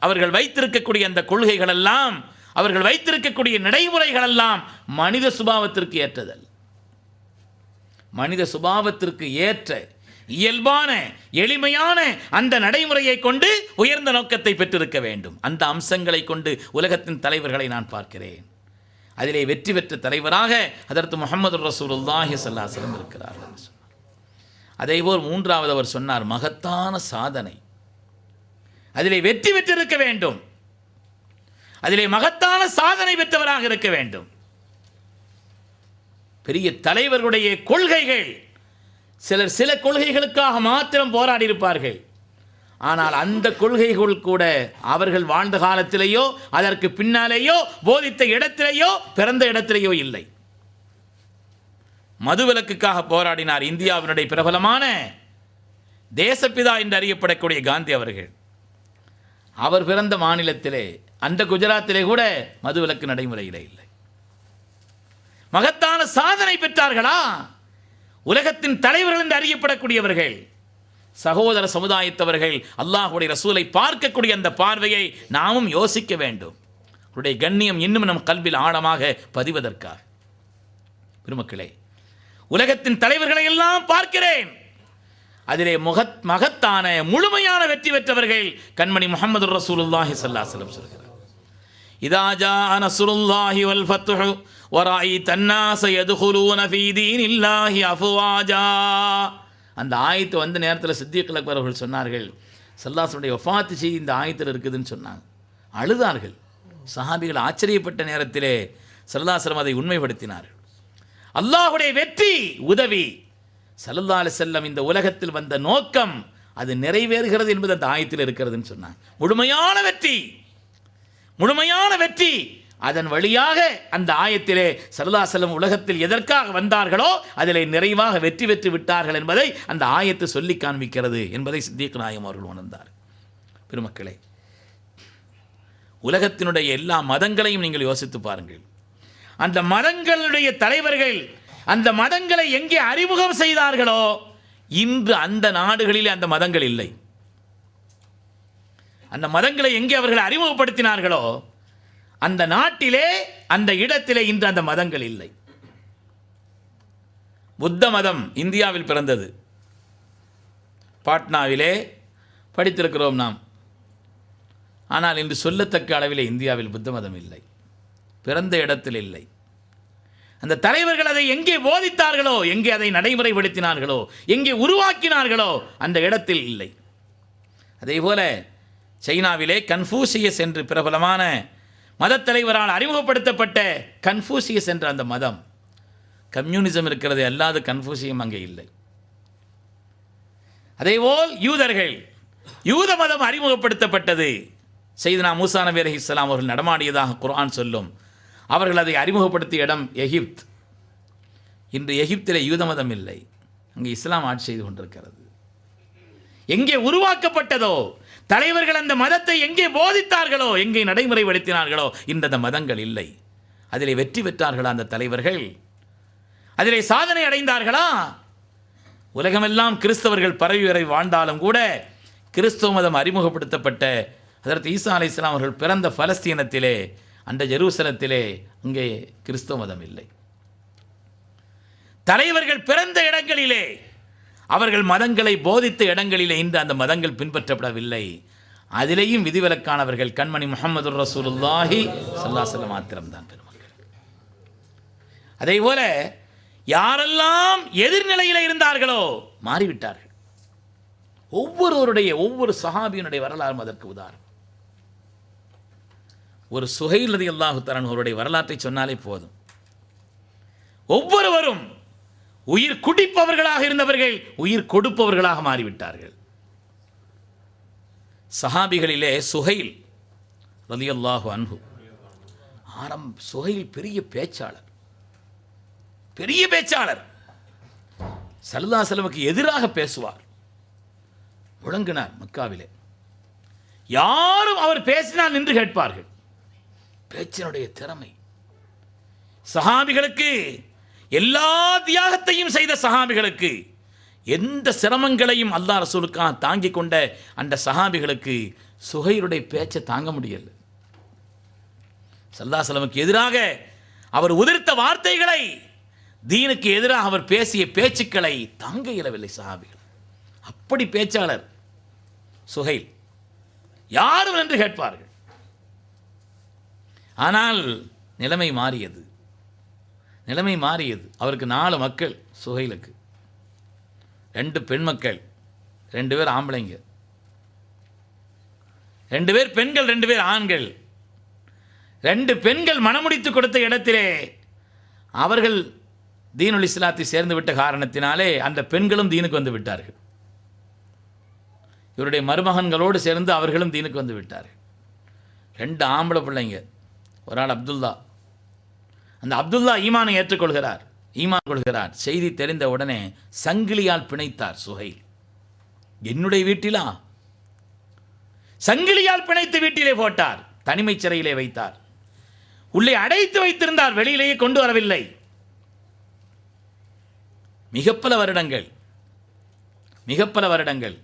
அவர்கள் வைத்திருக்கக்கூடிய அந்த கொள்கைகள் எல்லாம், அவர்கள் வைத்திருக்கக்கூடிய நடைமுறைகள் எல்லாம் மனித சுபாவத்திற்கு ஏற்றதல். மனித சுபாவத்திற்கு ஏற்ற இயல்பான எளிமையான அந்த நடைமுறையை கொண்டு உயர்ந்த நோக்கத்தை பெற்றிருக்க வேண்டும். அந்த அம்சங்களை கொண்டு உலகத்தின் தலைவர்களை நான் பார்க்கிறேன். அதிலே வெற்றி பெற்ற தலைவராக ஹதரத் முஹம்மது ரசூலுல்லாஹி ஸல்லல்லாஹு அலைஹி வஸல்லம் இருக்கிறார்கள். அதேபோல் மூன்றாவது அவர் சொன்னார், மகத்தான சாதனை, அதிலே வெற்றி பெற்றிருக்க வேண்டும், அதிலே மகத்தான சாதனை பெற்றவராக இருக்க வேண்டும். பெரிய தலைவர்களுடைய கொள்கைகள், சிலர் சில கொள்கைகளுக்காக மாத்திரம் போராடி இருப்பார்கள். ஆனால் அந்த கொள்கைகள் கூட அவர்கள் வாழ்ந்த காலத்திலேயோ அதற்கு பின்னாலேயோ போதித்த இடத்திலேயோ பிறந்த இடத்திலேயோ இல்லை. மதுவிலக்குக்காக போராடினார் இந்தியாவினுடைய பிரபலமான தேசப்பிதா என்று அறியப்படக்கூடிய காந்தி அவர்கள். அவர் பிறந்த மாநிலத்திலே, அந்த குஜராத்திலே கூட மதுவிலக்கு நடைமுறையிலே இல்லை. மகத்தான சாதனை பெற்றார்களா? உலகத்தின் தலைவர்கள் என்று அறியப்படக்கூடியவர்கள், சகோதர சமுதாயத்தவர்கள் அல்லாஹ்வுடைய ரசூலை பார்க்கக்கூடிய அந்த பார்வையை நாமும் யோசிக்க வேண்டும். அவருடைய கண்ணியம் இன்னும் நம் கல்வியில் ஆழமாக பதிவதற்காக. பெருமக்களே, உலகத்தின் தலைவர்களை எல்லாம் பார்க்கிறேன், அதிலே மகத்தான முழுமையான வெற்றி பெற்றவர்கள் கண்மணி முஹம்மது ரசூலுல்லாஹி ஸல்லல்லாஹு அலைஹி வஸல்லம் சொல்கிறார், இதா ஜாஅ நஸ்ருல்லாஹி வல் ஃபத்ஹு வராயித அன்னாஸ யதுகுலூன ஃபீ தீனில்லாஹி அஃப்வாஜா. அந்த ஆயத்து வந்த நேரத்தில் சித்திக் அக்பர் அவர்கள் சொன்னார்கள், ஸல்லல்லாஹு வஃபாத் செய்தி இந்த ஆயத்தில் இருக்குதுன்னு சொன்னாங்க. அழுதார்கள். சஹாபிகள் ஆச்சரியப்பட்ட நேரத்திலே ஸல்லல்லாஹு அலைஹி வஸல்லம் அதை உண்மைப்படுத்தினார்கள். அல்லாஹ்வுடைய வெற்றி உதவி, ஸல்லல்லாஹு அலைஹி வஸல்லம் இந்த உலகத்தில் வந்த நோக்கம் அது நிறைவேறுகிறது என்பது அந்த ஆயத்தில் இருக்கிறதுன்னு சொன்னாங்க. முழுமையான வெற்றி, முழுமையான வெற்றி. அதன் வழியாக அந்த ஆயத்திலே ஸல்லல்லாஹு அலைஹி வஸல்லம் உலகத்தில் எதற்காக வந்தார்களோ அதிலே நிறைவாக வெற்றி பெற்று விட்டார்கள் என்பதை அந்த ஆயத்து சொல்லி காண்பிக்கிறது என்பதை சித்திக் நாயகம் அவர்கள் உணர்ந்தார். பெருமக்களே, உலகத்தினுடைய எல்லா மதங்களையும் நீங்கள் யோசித்து பாருங்கள். அந்த மதங்களுடைய தலைவர்கள் அந்த மதங்களை எங்கே அறிமுகம் செய்தார்களோ இன்று அந்த நாடுகளிலே அந்த மதங்கள் இல்லை. அந்த மதங்களை எங்கே அவர்கள் அறிமுகப்படுத்தினார்களோ அந்த நாட்டிலே அந்த இடத்திலே இன்று அந்த மதங்கள் இல்லை. புத்த மதம் இந்தியாவில் பிறந்தது. பாட்னாவிலே படித்திருக்கிறோம் நாம். ஆனால் இன்று சொல்லத்தக்க அளவிலே இந்தியாவில் புத்த மதம் இல்லை, பிறந்த இடத்தில் இல்லை. அந்த தலைவர்கள் அதை எங்கே போதித்தார்களோ, எங்கே அதை நடைமுறைப்படுத்தினார்களோ, எங்கே உருவாக்கினார்களோ அந்த இடத்தில் இல்லை. அதேபோல சைனாவிலே கன்ஃபூசியஸ் என்று பிரபலமான மதத்தலைவரால் அறிமுகப்படுத்தப்பட்ட கன்ஃபூசியஸ் என்ற அந்த மதம், கம்யூனிசம் இருக்கிறது, அல்லாத கன்ஃபூசியம் அங்கே இல்லை. அதேபோல் யூதர்கள், யூத மதம் அறிமுகப்படுத்தப்பட்டது. சையதுனா மூசா நபி அலைஹிஸ்ஸலாம் அவர்கள் நடமாடியதாக குர்ஆன் சொல்லும். அவர்கள் அதை அறிமுகப்படுத்திய இடம் எகிப்த். இன்று எகிப்திலே யூத மதம் இல்லை, அங்கே இஸ்லாம் ஆட்சி செய்து கொண்டிருக்கிறது. எங்கே உருவாக்கப்பட்டதோ, தலைவர்கள் அந்த மதத்தை எங்கே போதித்தார்களோ, எங்கே நடைமுறைப்படுத்தினார்களோ இன்று அந்த மதங்கள் இல்லை. அதிலே வெற்றி பெற்றார்களா அந்த தலைவர்கள்? அதிலே சாதனை அடைந்தார்களா? உலகமெல்லாம் கிறிஸ்தவர்கள் பரவி வாழ்ந்தாலும் கூட கிறிஸ்தவ மதம் அறிமுகப்படுத்தப்பட்ட ஹதரத் ஈசா அலைஹிஸ்ஸலாம் அவர்கள் பிறந்த பலஸ்தீனத்திலே, அந்த ஜெருசலத்திலே அங்கே கிறிஸ்தவ மதம் இல்லை. தலைவர்கள் பிறந்த இடங்களிலே, அவர்கள் மதங்களை போதித்த இடங்களிலே இன்று அந்த மதங்கள் பின்பற்றப்படவில்லை. அதிலேயும் விதிவிலக்கானவர்கள் கண்மணி முஹம்மது ரசூலுல்லாஹி ஸல்லல்லாஹு அலைஹி வஸல்லம் மாத்திரம்தான். பெருமக்கள், அதேபோல யாரெல்லாம் எதிர்நிலையில் இருந்தார்களோ மாறிவிட்டார்கள். ஒவ்வொரு சஹாபியினுடைய வரலாறும் அதற்கு உதாரணம். ஒரு சுஹைல் ரலியல்லாஹு தஆலா அவருடைய வரலாற்றை சொன்னாலே போதும். ஒவ்வொருவரும் உயிர் குடிப்பவர்களாக இருந்தவர்கள் உயிர் கொடுப்பவர்களாக மாறிவிட்டார்கள். சஹாபிகளிலே சுஹைல் ரலியல்லாஹு அன்ஹு சுஹைல் பெரிய பேச்சாளர், பெரிய பேச்சாளர். ஸல்லல்லாஹு அலைஹி வஸல்லமுக்கு எதிராக பேசுவார். முழங்கினார் மக்காவிலே. யாரும் அவர் பேசினால் நின்று கேட்பார்கள். பேச்சினுடைய திறமை. சஹாபிகளுக்கு எல்லா தியாகத்தையும் செய்த சஹாபிகளுக்கு, எந்த சிரமங்களையும் அல்லாஹ் ரசூலுக்காக தாங்கிக் கொண்ட அந்த சஹாபிகளுக்கு சுஹைலுடைய பேச்சை தாங்க முடியல. ஸல்லல்லாஹு அலைஹி வஸல்லமுக்கு எதிராக அவர் உதிர்த்த வார்த்தைகளை, தீனுக்கு எதிராக அவர் பேசிய பேச்சுக்களை தாங்க இயலவில்லை சஹாபிகள். அப்படி பேச்சாளர் சுஹைல். யாரும் என்று கேட்பார்கள். ஆனால் நிலைமை மாறியது, நிலைமை மாறியது. அவருக்கு 4 மக்கள். சுஹைலுக்கு 2 பெண் மக்கள், 2 பேர் ஆம்பளைங்க, 2 பேர் பெண்கள், 2 பேர் ஆண்கள். 2 பெண்கள் மணமுடித்து கொடுத்த இடத்திலே அவர்கள் தீனுல் இஸ்லாத்தை சேர்ந்து விட்ட காரணத்தினாலே அந்த பெண்களும் தீனுக்கு வந்து விட்டார்கள். இவருடைய மருமகன்களோடு சேர்ந்து அவர்களும் தீனுக்கு வந்து விட்டார்கள். 2 ஆம்பளை பிள்ளைங்க. ஒரு ஆள் அப்துல்லா. அந்த அப்துல்லா ஈமானை ஏற்றுக்கொள்கிறார், ஈமான் கொள்கிறார். செய்தி தெரிந்த உடனே சங்கிலியால் பிணைத்தார் சுஹைல். என்னுடைய வீட்டிலா? சங்கிலியால் பிணைத்து வீட்டிலே போட்டார், தனிமைச் சிறையிலே வைத்தார். உள்ளே அடைத்து வைத்திருந்தார், வெளியிலேயே கொண்டு வரவில்லை. மிக பல வருடங்கள்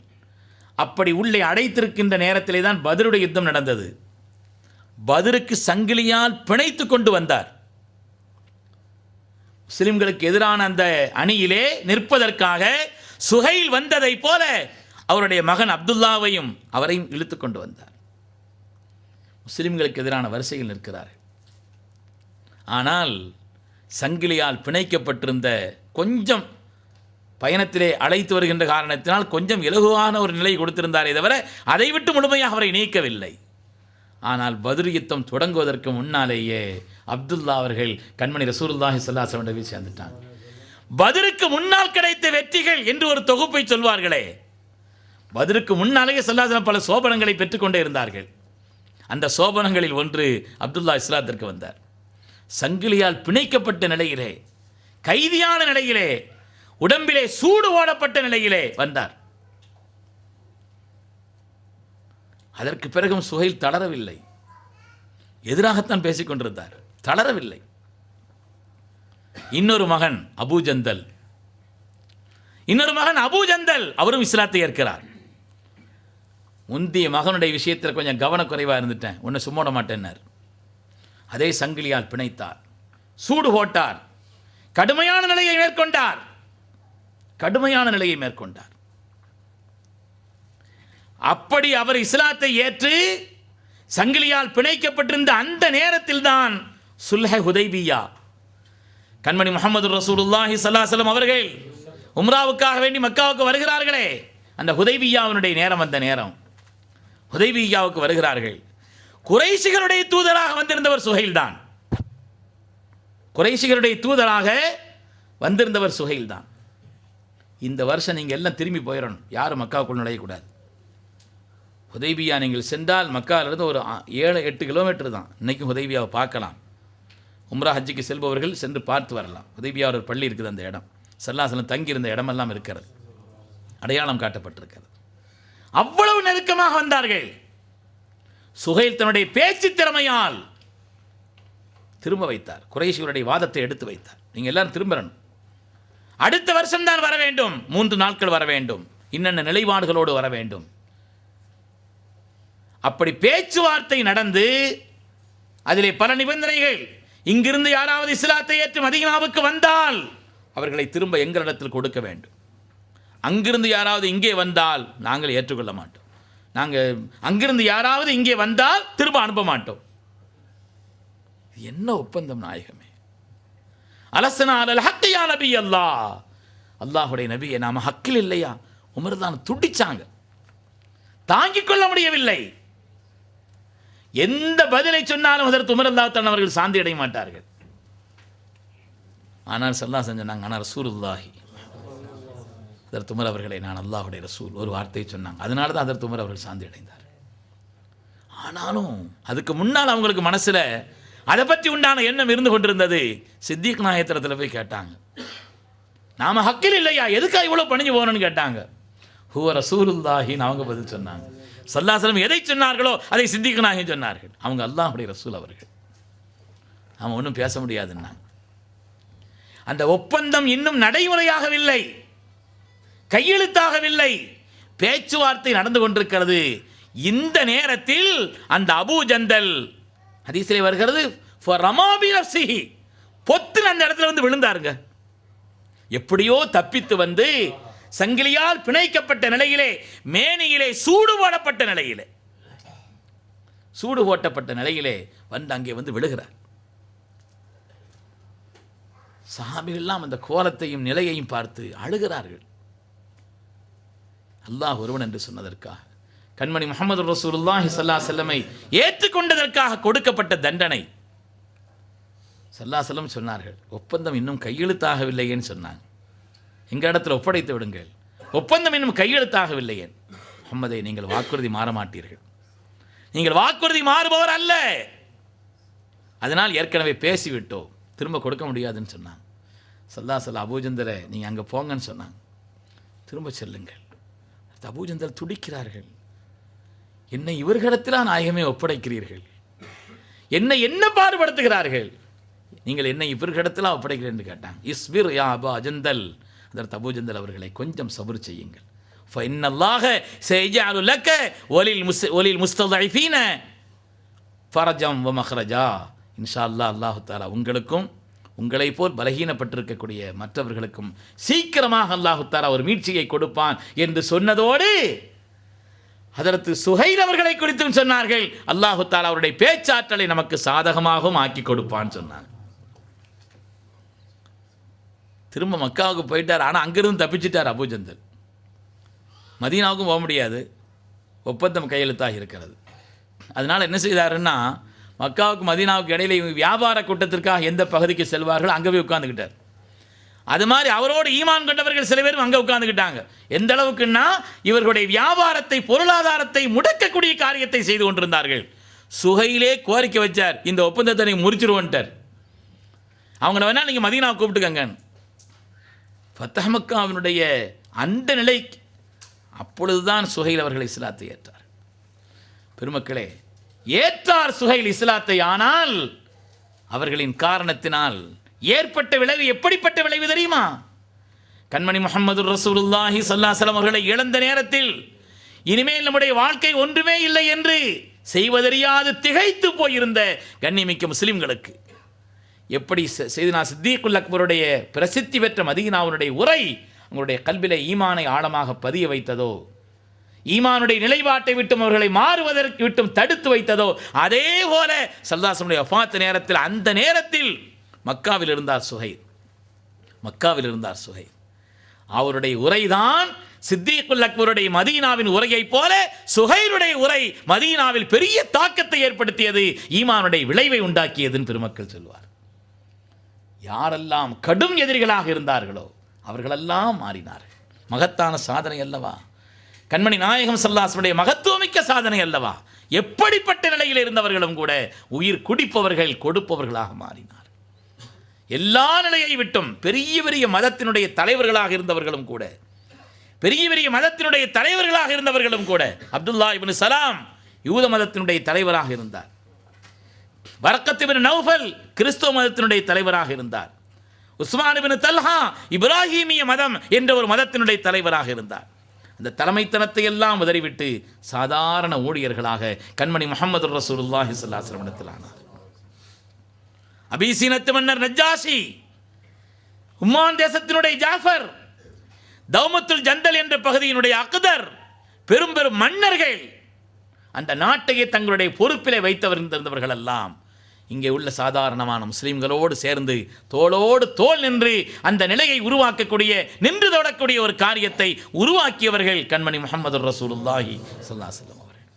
அப்படி உள்ளே அடைத்திருக்கின்ற நேரத்திலே தான் பத்ருடைய யுத்தம் நடந்தது. பத்ருக்கு சங்கிலியால் பிணைத்து கொண்டு வந்தார். முஸ்லிம்களுக்கு எதிரான அந்த அணியிலே நிற்பதற்காக சுஹைல் வந்ததை போல அவருடைய மகன் அப்துல்லாவையும் அவரையும் இழுத்து கொண்டு வந்தார். முஸ்லிம்களுக்கு எதிரான வரிசையில் நிற்கிறார்கள். ஆனால் சங்கிலியால் பிணைக்கப்பட்டிருந்த, கொஞ்சம் பயணத்திலே அழைத்து வருகின்ற காரணத்தினால் கொஞ்சம் இலகுவான ஒரு நிலை கொடுத்திருந்தாரே தவிர அதை விட்டு முழுமையாக அவரை நீக்கவில்லை. ஆனால் பத்ர் யுத்தம் தொடங்குவதற்கு முன்னாலேயே அப்துல்லா அவர்கள் கண்மணி ரசூலுல்லாஹி ஸல்லல்லாஹு அலைஹி வஸல்லம் போய் சேர்ந்துட்டாங்க. பத்ருக்கு முன்னால் கிடைத்த வெற்றிகள் என்று ஒரு தொகுப்பை சொல்வார்களே, பத்ருக்கு முன்னாலேயே ஸல்லல்லாஹு அலைஹி வஸல்லம் பல சோபனங்களை பெற்றுக்கொண்டே இருந்தார்கள். அந்த சோபனங்களில் ஒன்று அப்துல்லா இஸ்லாத்திற்கு வந்தார். சங்கிலியால் பிணைக்கப்பட்ட நிலையிலே, கைதியான நிலையிலே, உடம்பிலே சூடு ஓடப்பட்ட நிலையிலே வந்தார். அதற்கு பிறகும் சுஹைல் தளரவில்லை. எதிராகத்தான் பேசிக் கொண்டிருந்தார், தளரவில்லை. இன்னொரு மகன் அபூஜந்தல், அவரும் இஸ்லாத்தை ஏற்கிறார். முந்திய மகனுடைய விஷயத்தில் கொஞ்சம் கவனக்குறைவாக இருந்துட்டேன், உன்னை சும்மாட மாட்டேன்னார். அதே சங்கிலியால் பிணைத்தார், சூடு போட்டார், கடுமையான நிலையை மேற்கொண்டார். அப்படி அவர் இஸ்லாத்தை ஏற்று சங்கிலியால் பிணைக்கப்பட்டிருந்த அந்த நேரத்தில் தான் சுல்ஹ் ஹுதைபியா, கண்மணி முஹம்மது ரசூலுல்லாஹி ஸல்லல்லாஹு அலைஹி வஸல்லம் அவர்கள் உம்ராவுக்காக வேண்டி மக்காவுக்கு வருகிறார்களே, அந்த ஹுதைபியாவினுடைய நேரம், அந்த நேரம் ஹுதைபியாவுக்கு வருகிறார்கள். குறைஷிகளுடைய தூதராக வந்திருந்தவர் சுஹைல் தான். குறைஷிகளுடைய தூதராக வந்திருந்தவர் சுஹைல் தான். இந்த வருஷம் நீங்கள் எல்லாம் திரும்பி போயிடணும், யாரும் மக்காவுக்குள் நுழையக்கூடாது. ஹுதைபியா நீங்கள் சென்றால் மக்காவிலிருந்து ஒரு 7-8 கிலோமீட்டர் தான். இன்றைக்கும் ஹுதைபியாவை பார்க்கலாம். உம்ரா ஹஜ்ஜுக்கு செல்பவர்கள் சென்று பார்த்து வரலாம். ஹுதைபியா ஒரு பள்ளி இருக்குது, அந்த இடம் ஸல்லல்லாஹு அலைஹி வஸல்லம் தங்கியிருந்த இடமெல்லாம் இருக்கிறது, அடையாளம் காட்டப்பட்டிருக்கிறது. அவ்வளவு நெருக்கமாக வந்தார்கள். சுஹைல் தன்னுடைய பேச்சு திறமையால் திரும்ப வைத்தார், குறைஷிகளுடைய வாதத்தை எடுத்து வைத்தார். நீங்கள் எல்லாரும் திரும்பணும், அடுத்த வருஷம் தான் வர வேண்டும், 3 நாட்கள் வர வேண்டும், இன்னென்ன நிலைப்பாடுகளோடு வர வேண்டும். அப்படி பேச்சுவார்த்தை நடந்து அதிலே பல நிபந்தனைகள். இங்கிருந்து யாராவது இஸ்லாத்தை ஏற்று மதீனாவுக்கு வந்தால் அவர்களை திரும்ப எங்களிடத்தில் கொடுக்க வேண்டும். அங்கிருந்து யாராவது இங்கே வந்தால் நாங்கள் ஏற்றுக்கொள்ள மாட்டோம். நாங்கள் அங்கிருந்து யாராவது இங்கே வந்தால் திரும்ப அனுப்ப மாட்டோம். என்ன ஒப்பந்தம் நாயகமே! அலசனா அலல் ஹக் யா நபி அல்லாஹ், அல்லாஹுடைய நபியை நாம ஹக்கில் இல்லையா? உமர் தான் துடிச்சாங்க, தாங்கிக் கொள்ள முடியவில்லை. எந்த பதிலை சொன்னாலும் ஹதரத் உமர் ரலியல்லாஹு தஆலா அவர்கள் சாந்தி அடைய மாட்டார்கள். ஆனால் ஸல்லல்லாஹு அலைஹி சொன்னாங்க, ஆனால் ரசூலுல்லாஹி, ஹதரத் உமர் அவர்களை நான் அல்லாஹ்வுடைய ரசூல் ஒரு வார்த்தையை சொன்னாங்க. அதனால தான் ஹதரத் உமர் அவர்கள் சாந்தி அடைந்தார். ஆனாலும் அதுக்கு முன்னால் அவங்களுக்கு மனசில் அதை பற்றி உண்டான எண்ணம் இருந்து கொண்டிருந்தது. சித்திக் நாயகத்தில் போய் கேட்டாங்க, நாம ஹக்கில் இல்லையா, எதுக்காக இவ்வளோ பணிஞ்சு போகணும்னு கேட்டாங்க. ஹுவ ரசூலுல்லாஹின்னு அவங்க பதில் சொன்னாங்க. ஸல்லல்லாஹு அலைஹி வஸல்லம் எதை சொன்னார்களோ அதை சித்திக் நாயகம் சொன்னார்கள். அவங்க அல்லாஹ்வுடைய ரசூல் அவர்கள், நாம ஒன்றும் பேச முடியாதுன்னாங்க. அந்த ஒப்பந்தம் இன்னும் நடைமுறையாகவில்லை, கையெழுத்தாகவில்லை, பேச்சுவார்த்தை நடந்து கொண்டிருக்கிறது. இந்த நேரத்தில் அந்த அபூ ஜந்தல், ஹதீஸிலே வருகிறது, பொத்து அந்த இடத்துல வந்து விழுந்தாருங்க. எப்படியோ தப்பித்து வந்து சங்கிலியால் பிணைக்கப்பட்ட நிலையிலே, மேனியிலே சூடு போடப்பட்ட நிலையிலே, சூடு போட்டப்பட்ட நிலையிலே வந்து அங்கே வந்து விழுகிறார். சஹாபிகள்லாம் அந்த கோலத்தையும் நிலையையும் பார்த்து அழுகிறார்கள். அல்லாஹ் ஒருவன் என்று சொன்னதற்காக, கண்மணி முஹம்மது ரசூலுல்லாஹி ஸல்லல்லாஹு அலைஹி வஸல்லம் ஏற்றுக்கொண்டதற்காக கொடுக்கப்பட்ட தண்டனை. ஸல்லல்லாஹு அலைஹி வஸல்லம் சொன்னார்கள், ஒப்பந்தம் இன்னும் கையெழுத்தாகவில்லையேன்னு சொன்னாங்க. எங்கள் இடத்துல ஒப்படைத்து விடுங்கள், ஒப்பந்தம் இன்னும் கையெழுத்தாகவில்லையே. முஹம்மதை, நீங்கள் வாக்குறுதி மாற மாட்டீர்கள், நீங்கள் வாக்குறுதி மாறுபவர் அல்ல, அதனால் ஏற்கனவே பேசிவிட்டோம், திரும்ப கொடுக்க முடியாதுன்னு சொன்னாங்க. ஸல்லல்லாஹு அலைஹி வஸல்லம், அபூஜந்தலை நீங்கள் அங்கே போங்கன்னு சொன்னாங்க, திரும்ப செல்லுங்கள். அபூஜந்தல் துடிக்கிறார்கள், என்னை இவர்களிடத்தில் நாயகமே ஒப்படைக்கிறீர்கள், என்னை என்ன பாடுபடுத்துகிறார்கள், நீங்கள் என்னை இவர்களிடத்தில் ஒப்படைக்கிறேன் என்று கேட்டாங்க. இஸ்பிர் யா அபா அஜந்தல், அதற்கு அபூஜந்தல் அவர்களை கொஞ்சம் சபுர் செய்யுங்கள். ஃபஇன்னல்லாஹ சயஜஅலு லக வலில் முஸ்ததஇஃபீன ஃபரஜம் வ மக்ரஜா. இன்ஷா அல்லாஹ், அல்லாஹ் தஆலா உங்களுக்கும் உங்களை போல் பலகீனப்பட்டிருக்கக்கூடிய மற்றவர்களுக்கும் சீக்கிரமாக அல்லாஹ் தஆலா ஒரு மீட்சியை கொடுப்பான் என்று சொன்னதோடு ஹதரத் சுஹைல் அவர்களை குறித்தும் சொன்னார்கள், அல்லாஹ் தஆலா அவருடைய பேச்சாற்றலை நமக்கு சாதகமாகவும் ஆக்கி கொடுப்பான்னு சொன்னாங்க. திரும்ப மக்காவுக்கு போயிட்டார். ஆனால் அங்கிருந்து தப்பிச்சிட்டார் அபூஜந்தல். மதீனாவுக்கும் போக முடியாது, ஒப்பந்தம் கையெழுத்தாக இருக்கிறது. அதனால் என்ன செய்தாருன்னா, மக்காவுக்கு மதீனாவுக்கு இடையில இவங்க வியாபார கூட்டத்திற்காக எந்த பகுதிக்கு செல்வார்கள் அங்கே போய் உட்கார்ந்துக்கிட்டார். அது மாதிரி அவரோடு ஈமான் கொண்டவர்கள் சில பேரும் அங்கே உட்கார்ந்துக்கிட்டாங்க. எந்த அளவுக்குன்னா, இவர்களுடைய வியாபாரத்தை, பொருளாதாரத்தை முடக்கக்கூடிய காரியத்தை செய்து கொண்டிருந்தார்கள். சுஹைலே கோரிக்கை வச்சார், இந்த ஒப்பந்தத்தை நீங்கள் முறிச்சிருவோன்ட்டார். அவங்கள வேணால் நீங்கள் மதீனாவை கூப்பிட்டுக்கங்க. ஃபத்தஹ் மக்காவினுடைய அந்த நிலை, அப்பொழுதுதான் சுஹைல் அவர்கள் இஸ்லாத்தை ஏற்றார். பெருமக்களே, ஏற்றார் சுஹைல் இஸ்லாத்தை. ஆனால் அவர்களின் காரணத்தினால் ஏற்பட்ட விளைவு எப்படிப்பட்ட விளைவு தெரியுமா? கண்மணி முஹம்மது ரசூலுல்லாஹி ஸல்லல்லாஹு அலைஹி வஸல்லம் அவர்களை இழந்த நேரத்தில் இனிமேல் நம்முடைய வாழ்க்கை ஒன்றுமே இல்லை என்று செய்வதறியாது திகைத்து போயிருந்த கண்ணியமிக்க முஸ்லிம்களுக்கு எப்படி செய்தினா சித்தீக்குல் அக்பருடைய பிரசித்தி பெற்ற மதீனாவுடைய உரை அவங்களுடைய கல்விலே ஈமானை ஆழமாக பதிய வைத்ததோ, ஈமானுடைய நிலைப்பாட்டை விட்டும் அவர்களை மாறுவதற்கு விட்டும் தடுத்து வைத்ததோ, அதே போல ஸல்லல்லாஹு அலைஹி வஸல்லம் வஃபாத் நேரத்தில், அந்த நேரத்தில் மக்காவில் இருந்தார் சுஹைல். மக்காவில் இருந்தார் சுஹைல். அவருடைய உரைதான் சித்தீக்குல் அக்பருடைய மதீனாவின் உரையைப் போல சுஹைலுடைய உரை மதீனாவில் பெரிய தாக்கத்தை ஏற்படுத்தியது, ஈமானுடைய விளைவை உண்டாக்கியதுன்னு பெருமக்கள் சொல்வார். யாரெல்லாம் கடும் எதிரிகளாக இருந்தார்களோ அவர்களெல்லாம் மாறினார்கள். மகத்தான சாதனை அல்லவா? கண்மணி நாயகம் ஸல்லல்லாஹு அலைஹி வஸல்லம் மகத்துவமிக்க சாதனை அல்லவா? எப்படிப்பட்ட நிலையில் இருந்தவர்களும் கூட உயிர் குடிப்பவர்கள், கொடுப்பவர்களாக மாறினார். எல்லா நிலையை விட்டும் பெரிய பெரிய மதத்தினுடைய தலைவர்களாக இருந்தவர்களும் கூட, பெரிய பெரிய மதத்தினுடைய தலைவர்களாக இருந்தவர்களும் கூட, அப்துல்லா இப்னு சலாம் யூத மதத்தினுடைய தலைவராக இருந்தார். வரக்கத் இப்னு நௌஃபல் கிறிஸ்தவ மதத்தினுடைய தலைவராக இருந்தார். உஸ்மான் இப்னு தல்ஹா இப்ராஹீமிய மதம் என்ற ஒரு மதத்தினுடைய தலைவராக இருந்தார். அந்த தலைமைத்தனத்தை எல்லாம் உதறிவிட்டு சாதாரண ஊழியர்களாக கண்மணி முஹம்மது ரசூலுல்லாஹி ஸல்லல்லாஹு அலைஹி வஸல்லம் ஆனார். அபிசீனத்து மன்னர் நஜ்ஜாஷி, உம்மான் தேசத்தினுடைய ஜாஃபர், தௌமத்துல் ஜந்தல் என்ற பகுதியினுடைய அக்தர், பெரும் பெரும் மன்னர்கள் அந்த நாட்டையே தங்களுடைய பொறுப்பிலே வைத்தவர்கள் எல்லாம் இங்கே உள்ள சாதாரணமான முஸ்லிம்களோடு சேர்ந்து தோளோடு தோள் நின்று அந்த நிலையை உருவாக்கக்கூடிய, நின்று தொடக்கூடிய ஒரு காரியத்தை உருவாக்கியவர்கள் கண்மணி முஹம்மது ரசூலுல்லாஹி ஸல்லல்லாஹு அலைஹி வஸல்லம் அவர்கள்.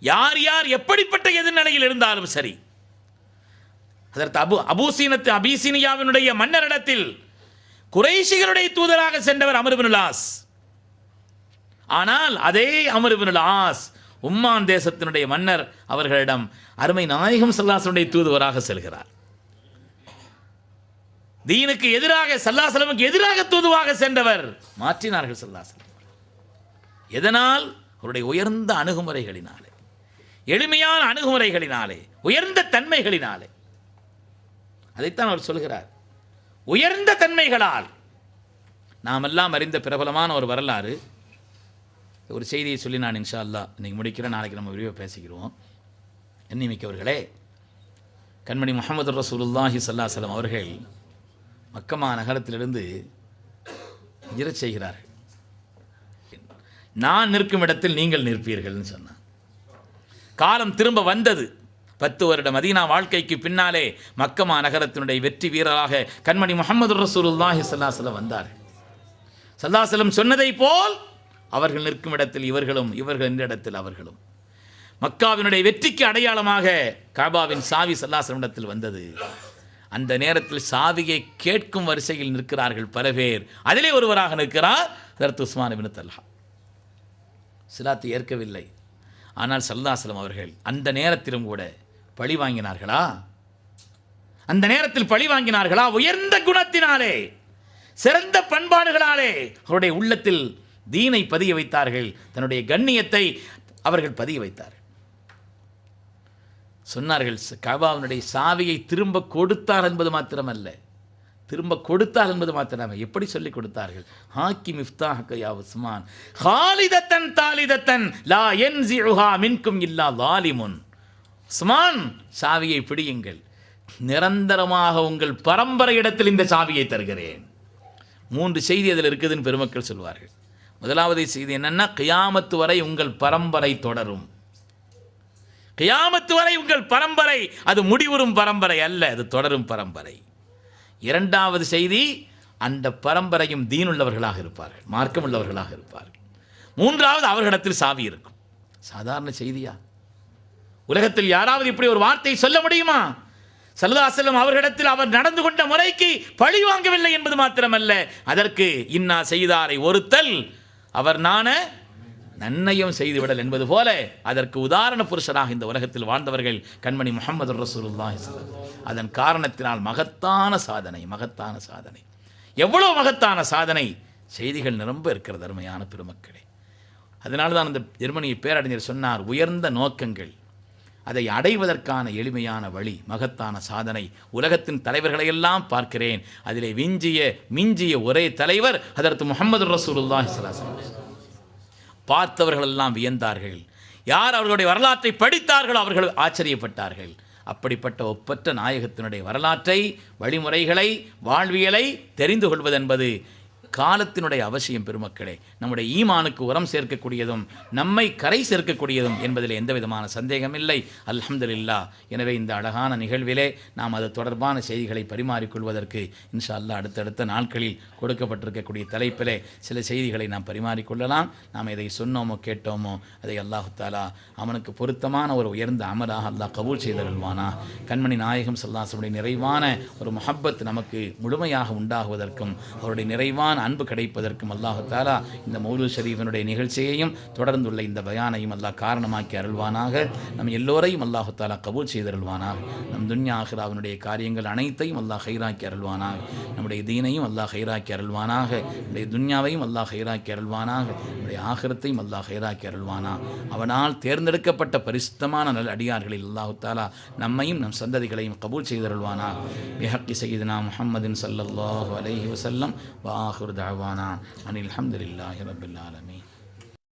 யார் யார் எப்படிப்பட்ட எதிர்நிலையில் இருந்தாலும் சரி. அதற்கு அபிசீனியாவினுடைய மன்னரிடத்தில் குறைஷிகளுடைய தூதராக சென்றவர் அம்ர் இப்னுல் ஆஸ். ஆனால் அதே அம்ர் இப்னுல் ஆஸ் உம்மான் தேசத்தினுடைய மன்னர் அவர்களிடம் அருமை நாயகம் ஸல்லல்லாஹு அலைஹி வஸல்லம் தூதுவராக செல்கிறார். தீனுக்கு எதிராக ஸல்லல்லாஹு அலைஹி வஸல்லம் எதிராக தூதுவாக சென்றவர் மாற்றினார்கள் ஸல்லல்லாஹு அலைஹி வஸல்லம். எதனால்? அவருடைய உயர்ந்த அணுகுமுறைகளினாலே, எளிமையான அணுகுமுறைகளினாலே, உயர்ந்த தன்மைகளினாலே. அதைத்தான் அவர் சொல்கிறார். உயர்ந்த தன்மைகளால் நாம் எல்லாம் அறிந்த பிரபலமான ஒரு வரலாறு, ஒரு செய்தியை சொல்லி நான் இன்ஷா அல்லாஹ் இன்னைக்கு முடிக்கிறேன். நாளைக்கு நம்ம விரிவாக பேசிக்கிறோம். எண்ணிமிக்கவர்களே, கண்மணி முஹம்மது ரசூலுல்லாஹி ஸல்லல்லாஹு அலைஹி வஸல்லம் அவர்கள் மக்கமா நகரத்திலிருந்து ஹிஜ்ரத் செய்கிறார்கள். நான் நிற்கும் இடத்தில் நீங்கள் நிற்பீர்கள்னு சொன்னார். காலம் திரும்ப வந்தது. 10 வருட மதீனா வாழ்க்கைக்கு பின்னாலே மக்கமா நகரத்தினுடைய வெற்றி வீரராக கண்மணி முஹம்மது ரசூலுல்லாஹி ஸல்லல்லாஹு அலைஹி வஸல்லம் வந்தார்கள். ஸல்லல்லாஹு அலைஹி வஸல்லம் சொன்னதை போல் அவர்கள் நிற்கும் இடத்தில் இவர்களும், இவர்கள் என்ற இடத்தில் அவர்களும். மக்காவினுடைய வெற்றிக்கு அடையாளமாக காபாவின் சாவி ஸல்லல்லாஹு அலைஹி வஸல்லம் இடத்தில் வந்தது. அந்த நேரத்தில் சாவியை கேட்கும் வரிசையில் நிற்கிறார்கள் பல பேர். அதிலே ஒருவராக நிற்கிறார் ஹஜ்ரத் உஸ்மான் இப்னு தல்ஹா. இஸ்லாத்தை ஏற்கவில்லை. ஆனால் ஸல்லல்லாஹு அலைஹி வஸல்லம் அவர்கள் அந்த நேரத்திலும் கூட பழி வாங்கினார்களா? அந்த நேரத்தில் பழி வாங்கினார்களா? உயர்ந்த குணத்தினாலே, சிறந்த பண்பாடுகளாலே அவருடைய உள்ளத்தில் தீனை பதிய வைத்தார்கள். தன்னுடைய கண்ணியத்தை அவர்கள் பதிய வைத்தார்கள். சொன்னார்கள், காபாவினுடைய சாவியை திரும்ப கொடுத்தார் என்பது மாத்திரமல்ல, திரும்ப கொடுத்தார் என்பது மாத்திரமல்ல, எப்படி சொல்லிக் கொடுத்தார்கள்? ஹாக்கி மிஃப்தாஹக யா உஸ்மான் ஹாலிதத்தன் தாலிதத்தன் லா யன்ஸிஉஹா மின்கும் இல்லா ஸாலிமுன். உஸ்மான், சாவியை பிடியுங்கள், நிரந்தரமாக உங்கள் பரம்பரை இடத்தில் இந்த சாவியை தருகிறேன். 3 செய்தி அதில் இருக்குதுன்னு பெருமக்கள் சொல்வார்கள். முதலாவது செய்தி என்னன்னா, கியாமத்து வரை உங்கள் பரம்பரை தொடரும். கியாமத்து வரை உங்கள் பரம்பரை அது முடிவுறும் பரம்பரை அல்ல, அது தொடரும் பரம்பரை. இரண்டாவது செய்தி, அந்த பரம்பரையும் தீனுள்ளவர்களாக இருப்பார்கள், மார்க்கம் உள்ளவர்களாக இருப்பார்கள். மூன்றாவது, அவர்களிடத்தில் சாவி இருக்கும். சாதாரண செய்தியா? உலகத்தில் யாராவது இப்படி ஒரு வார்த்தை சொல்ல முடியுமா? ஸல்லல்லாஹு அலைஹி வஸல்லம் அவர்களிடத்தில் அவர் நடந்து கொண்ட முறைக்கு பழி வாங்கவில்லை என்பது மாத்திரமல்ல, அதற்கு இன்னா செய்தாரை ஒருத்தல் அவர் நான நன்னயம் செய்துவிடல் என்பது போல அதற்கு உதாரண புருஷராக இந்த உலகத்தில் வாழ்ந்தவர்கள் கண்மணி முஹம்மது ரசூலுல்லாஹி ஸல்லல்லாஹு அலைஹி வஸல்லம். அதன் காரணத்தினால் மகத்தான சாதனை, மகத்தான சாதனை. எவ்வளவு மகத்தான சாதனை! செய்திகள் நிரம்ப இருக்கிறது அருமையான பெருமக்களே. அதனால தான் அந்த ஜெர்மனிய பேரறிஞர் சொன்னார், உயர்ந்த நோக்கங்கள், அதை அடைவதற்கான எளிமையான வழி, மகத்தான சாதனை. உலகத்தின் தலைவர்களையெல்லாம் பார்க்கிறேன், அதிலே மிஞ்சிய ஒரே தலைவர் ஹஜ்ரத் முஹம்மது ரசூலுல்லாஹி ஸல்லல்லாஹு அலைஹி வஸல்லம். பார்த்தவர்களெல்லாம் வியந்தார்கள். யார் அவர்களுடைய வரலாற்றை படித்தார்களோ அவர்கள் ஆச்சரியப்பட்டார்கள். அப்படிப்பட்ட ஒப்பற்ற நாயகத்தினுடைய வரலாற்றை, வழிமுறைகளை, வாழ்வியலை தெரிந்து கொள்வது என்பது காலத்தினுடைய அவசியம் பெருமக்களே. நம்முடைய ஈமானுக்கு உரம் சேர்க்கக்கூடியதும் நம்மை கரை சேர்க்கக்கூடியதும் என்பதில் எந்த விதமான சந்தேகமில்லை. அல்ஹம்துலில்லாஹ். எனவே இந்த அழகான நிகழ்விலே நாம் அது தொடர்பான செய்திகளை பரிமாறிக்கொள்வதற்கு இன்ஷா அல்லாஹ் அடுத்தடுத்த நாட்களில் கொடுக்கப்பட்டிருக்கக்கூடிய தலைப்பிலே சில செய்திகளை நாம் பரிமாறிக்கொள்ளலாம். நாம் எதை சொன்னோமோ கேட்டோமோ அதை அல்லாஹு தாலா அவனுக்கு பொருத்தமான ஒரு உயர்ந்த அமலாக அல்லாஹ் கபூல் செய்தருள்வானா. கண்மணி நாயகம் ஸல்லல்லாஹு அலைஹி வஸல்லம் நிறைவான ஒரு முஹப்பத் நமக்கு முழுமையாக உண்டாகுவதற்கும் அவருடைய நிறைவான அன்பு கிடைப்பதற்கும் அல்லாஹு தாலா இந்த மௌலூத் ஷரீஃபினுடைய நிகழ்ச்சியையும் தொடர்ந்துள்ள இந்த பயானையும் அல்லாஹ் காரணமாக்கி அருள்வானாக. நம் எல்லோரையும் அல்லாஹு தாலா கபூல் செய்தருள்வானாக. நம் துன்யா ஆகிராவினுடைய காரியங்கள் அனைத்தையும் அல்லாஹ் ஹைராக்கி அருள்வானாக. நம்முடைய தீனையும் அல்லாஹ் ஹைராக்கி அருள்வானாக. நம்முடைய துன்யாவையும் அல்லாஹ் ஹைராக்கி அருள்வானாக. நம்முடைய ஆகிரத்தையும் அல்லாஹ் ஹைராக்கி அருள்வானா. அவனால் தேர்ந்தெடுக்கப்பட்ட பரிசுத்தமான நல்ல அடியார்களில் அல்லாஹு தாலா நம்மையும் நம் சந்ததிகளையும் கபூல் செய்தருள்வானா. பிஹக்கி சய்யிதுனா முஹம்மதின் ஸல்லல்லாஹு அலைஹி வஸல்லம் வ ஆகிரு தஅவானா அனில் ஹம்துலில்லாஹி ரப்பில் ஆலமீன்.